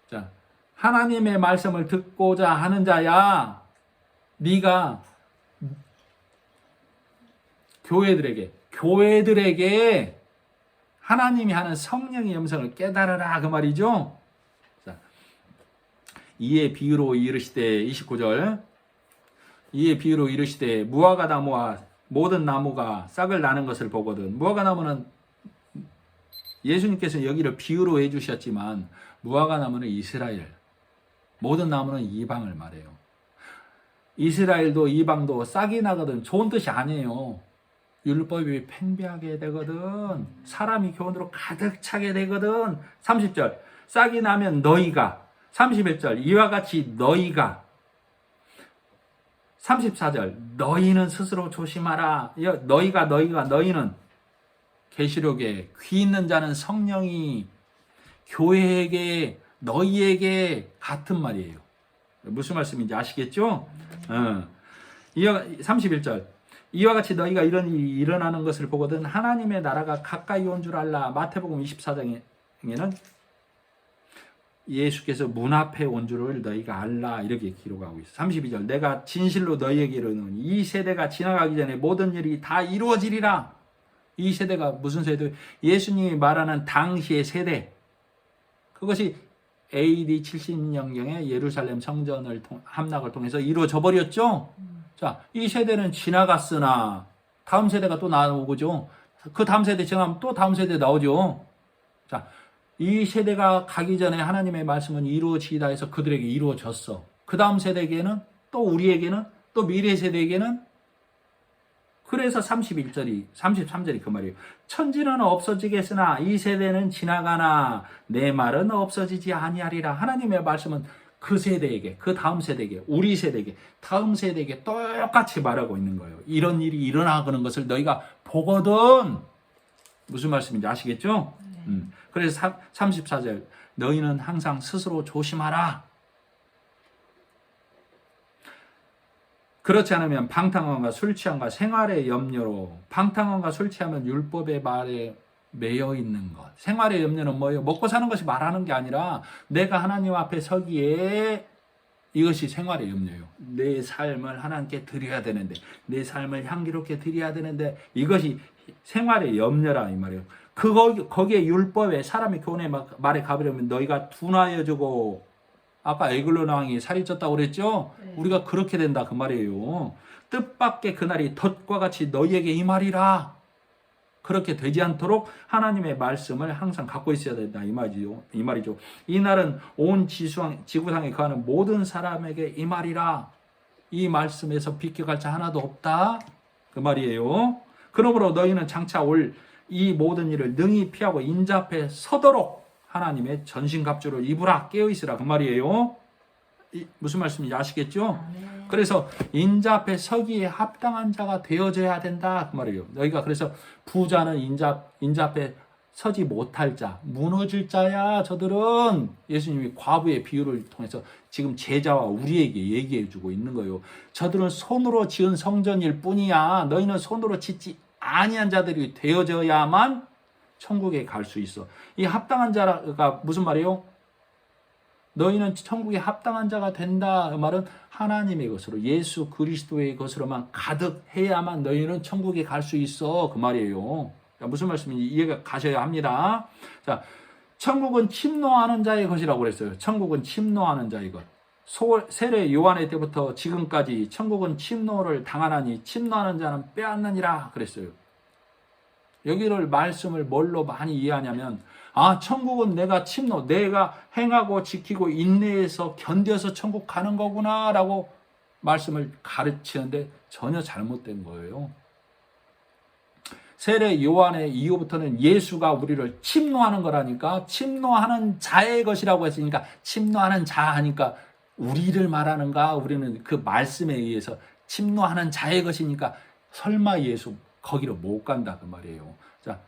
자, 하나님의 말씀을 듣고자 하는 자야. 네가 교회들에게 하나님이 하는 성령의 음성을 깨달으라 그 말이죠. 자, 이에 비유로 이르시되, 29절, 이에 비유로 이르시되 무화과 나무와 모든 나무가 싹을 나는 것을 보거든. 무화과 나무는 예수님께서 여기를 비유로 해주셨지만 무화과 나무는 이스라엘, 모든 나무는 이방을 말해요. 이스라엘도 이방도 싹이 나거든. 좋은 뜻이 아니에요. 율법이 팽배하게 되거든. 사람이 교훈으로 가득 차게 되거든. 30절 싹이 나면 너희가, 31절 이와 같이 너희가, 34절 너희는 스스로 조심하라. 너희는 계시록에 귀 있는 자는 성령이 교회에게 너희에게 같은 말이에요. 무슨 말씀인지 아시겠죠? 31절 이와 같이 너희가 이런 일이 일어나는 것을 보거든 하나님의 나라가 가까이 온 줄 알라. 마태복음 24장에는 예수께서 문 앞에 온 줄을 너희가 알라 이렇게 기록하고 있어. 32절 내가 진실로 너희에게 이르노니 이 세대가 지나가기 전에 모든 일이 다 이루어지리라. 이 세대가 무슨 세대? 예수님이 말하는 당시의 세대. 그것이 AD 70년경에 예루살렘 성전을 함락을 통해서 이루어져 버렸죠. 자, 이 세대는 지나갔으나 다음 세대가 또 나오고죠. 그 다음 세대 지나면 또 다음 세대 나오죠. 자, 이 세대가 가기 전에 하나님의 말씀은 이루어지다 해서 그들에게 이루어졌어. 그 다음 세대에게는 또 우리에게는 또 미래 세대에게는 그래서 33절이 그 말이에요. 천지는 없어지겠으나 이 세대는 지나가나 내 말은 없어지지 아니하리라. 하나님의 말씀은 그 세대에게, 그 다음 세대에게, 우리 세대에게, 다음 세대에게 똑같이 말하고 있는 거예요. 이런 일이 일어나는 것을 너희가 보거든. 무슨 말씀인지 아시겠죠? 그래서 34절 너희는 항상 스스로 조심하라. 그렇지 않으면 방탕함과 술 취함과 생활의 염려로, 방탕함과 술 취하면 율법의 말에 매여 있는 것. 생활의 염려는 뭐예요? 먹고 사는 것이 말하는 게 아니라 내가 하나님 앞에 서기에 이것이 생활의 염려예요. 내 삶을 하나님께 드려야 되는데, 내 삶을 향기롭게 드려야 되는데 이것이 생활의 염려라 이 말이에요. 거기에 율법에 사람의 교훈의 말에 가버리면 너희가 둔하여지고, 아까 에글론 왕이 살이 쪘다고 그랬죠? 네. 우리가 그렇게 된다 그 말이에요. 뜻밖의 그날이 덫과 같이 너희에게 이 말이라. 그렇게 되지 않도록 하나님의 말씀을 항상 갖고 있어야 된다 이 말이죠. 이 날은 온 지구상에 거하는 모든 사람에게 이 말이라. 이 말씀에서 비껴갈 자 하나도 없다 그 말이에요. 그러므로 너희는 장차 올 이 모든 일을 능히 피하고 인자 앞에 서도록 하나님의 전신갑주를 입으라. 깨어있으라 그 말이에요. 무슨 말씀인지 아시겠죠? 네. 그래서 인자 앞에 서기에 합당한 자가 되어져야 된다 그 말이에요. 너희가 그래서 부자는 인자 앞에 서지 못할 자, 무너질 자야. 저들은 예수님이 과부의 비유를 통해서 지금 제자와 우리에게 얘기해 주고 있는 거예요. 저들은 손으로 지은 성전일 뿐이야. 너희는 손으로 짓지 아니한 자들이 되어져야만 천국에 갈 수 있어. 이 합당한 자가 무슨 말이에요? 너희는 천국에 합당한 자가 된다. 그 말은 하나님의 것으로, 예수 그리스도의 것으로만 가득해야만 너희는 천국에 갈 수 있어. 그 말이에요. 무슨 말씀인지 이해가 가셔야 합니다. 자, 천국은 침노하는 자의 것이라고 그랬어요. 천국은 침노하는 자의 것. 세례 요한의 때부터 지금까지 천국은 침노를 당하나니 침노하는 자는 빼앗느니라 그랬어요. 여기를 말씀을 뭘로 많이 이해하냐면, 천국은 내가 행하고 지키고 인내해서 견뎌서 천국 가는 거구나 라고 말씀을 가르치는데 전혀 잘못된 거예요. 세례 요한의 이후부터는 예수가 우리를 침노하는 거라니까, 침노하는 자의 것이라고 했으니까 침노하는 자 하니까 우리를 말하는가? 우리는 그 말씀에 의해서 침노하는 자의 것이니까 설마 예수 거기로 못 간다 그 말이에요. 자,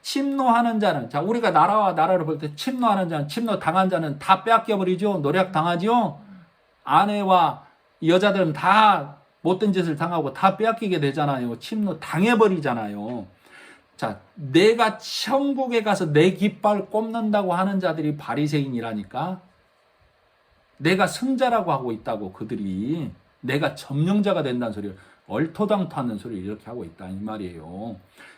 침노하는 자는, 자, 우리가 나라와 나라를 볼 때 침노하는 자는, 침노 당한 자는 다 빼앗겨버리죠. 노략 당하죠. 아내와 여자들은 다 못된 짓을 당하고 다 빼앗기게 되잖아요. 침노 당해버리잖아요. 자, 내가 천국에 가서 내 깃발 꼽는다고 하는 자들이 바리새인이라니까. 내가 승자라고 하고 있다고 그들이. 내가 점령자가 된다는 소리를, 얼토당토하는 소리를 이렇게 하고 있다 이 말이에요.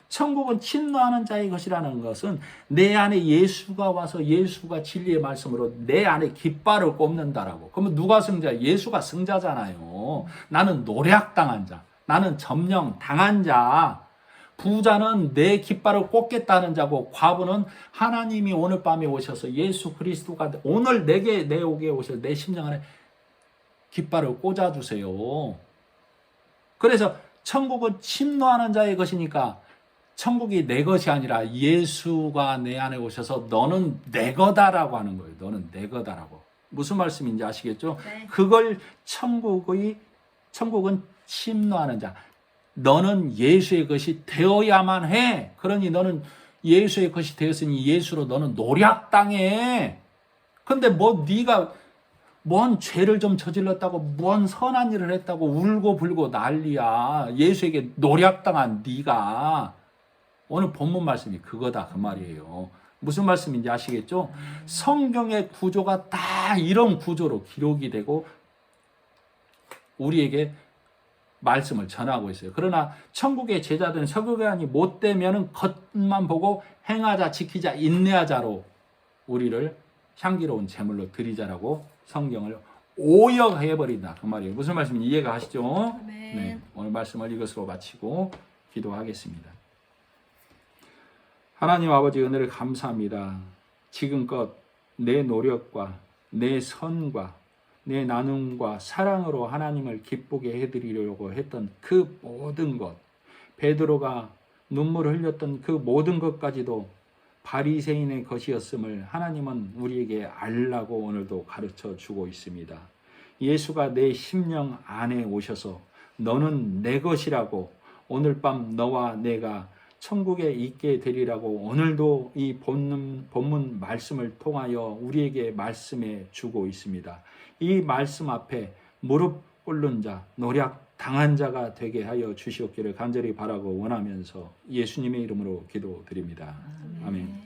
천국은 침노하는 자의 것이라는 것은 내 안에 예수가 와서 예수가 진리의 말씀으로 내 안에 깃발을 꼽는다라고. 그러면 누가 승자? 예수가 승자잖아요. 나는 노략당한 자, 나는 점령당한 자. 부자는 내 깃발을 꽂겠다는 자고, 과부는 하나님이 오늘 밤에 오셔서 예수 그리스도가 오늘 내게 내오게 오셔서 내 심령 안에 깃발을 꽂아주세요. 그래서 천국은 침노하는 자의 것이니까 천국이 내 것이 아니라 예수가 내 안에 오셔서 너는 내 거다라고 하는 거예요. 너는 내 거다라고. 무슨 말씀인지 아시겠죠? 네. 그걸 천국은 침노하는 자. 너는 예수의 것이 되어야만 해. 그러니 너는 예수의 것이 되었으니 예수로 너는 노략당해. 근데 뭐 네가 뭔 죄를 좀 저질렀다고 뭔 선한 일을 했다고 울고 불고 난리야. 예수에게 노략당한 네가. 오늘 본문 말씀이 그거다 그 말이에요. 무슨 말씀인지 아시겠죠? 성경의 구조가 다 이런 구조로 기록이 되고 우리에게 말씀을 전하고 있어요. 그러나 천국의 제자들은 서기관이 못 되면은 겉만 보고 행하자 지키자 인내하자로 우리를 향기로운 제물로 드리자라고 성경을 오역해버린다 그 말이에요. 무슨 말씀인지 이해가 가시죠? 네, 오늘 말씀을 이것으로 마치고 기도하겠습니다. 하나님 아버지 은혜를 감사합니다. 지금껏 내 노력과 내 선과 내 나눔과 사랑으로 하나님을 기쁘게 해드리려고 했던 그 모든 것, 베드로가 눈물을 흘렸던 그 모든 것까지도 바리새인의 것이었음을 하나님은 우리에게 알라고 오늘도 가르쳐 주고 있습니다. 예수가 내 심령 안에 오셔서 너는 내 것이라고 오늘 밤 너와 내가 천국에 있게 되리라고 오늘도 이 본문 말씀을 통하여 우리에게 말씀해 주고 있습니다. 이 말씀 앞에 무릎 꿇는 자, 노략 당한 자가 되게 하여 주시옵기를 간절히 바라고 원하면서 예수님의 이름으로 기도드립니다. 아멘.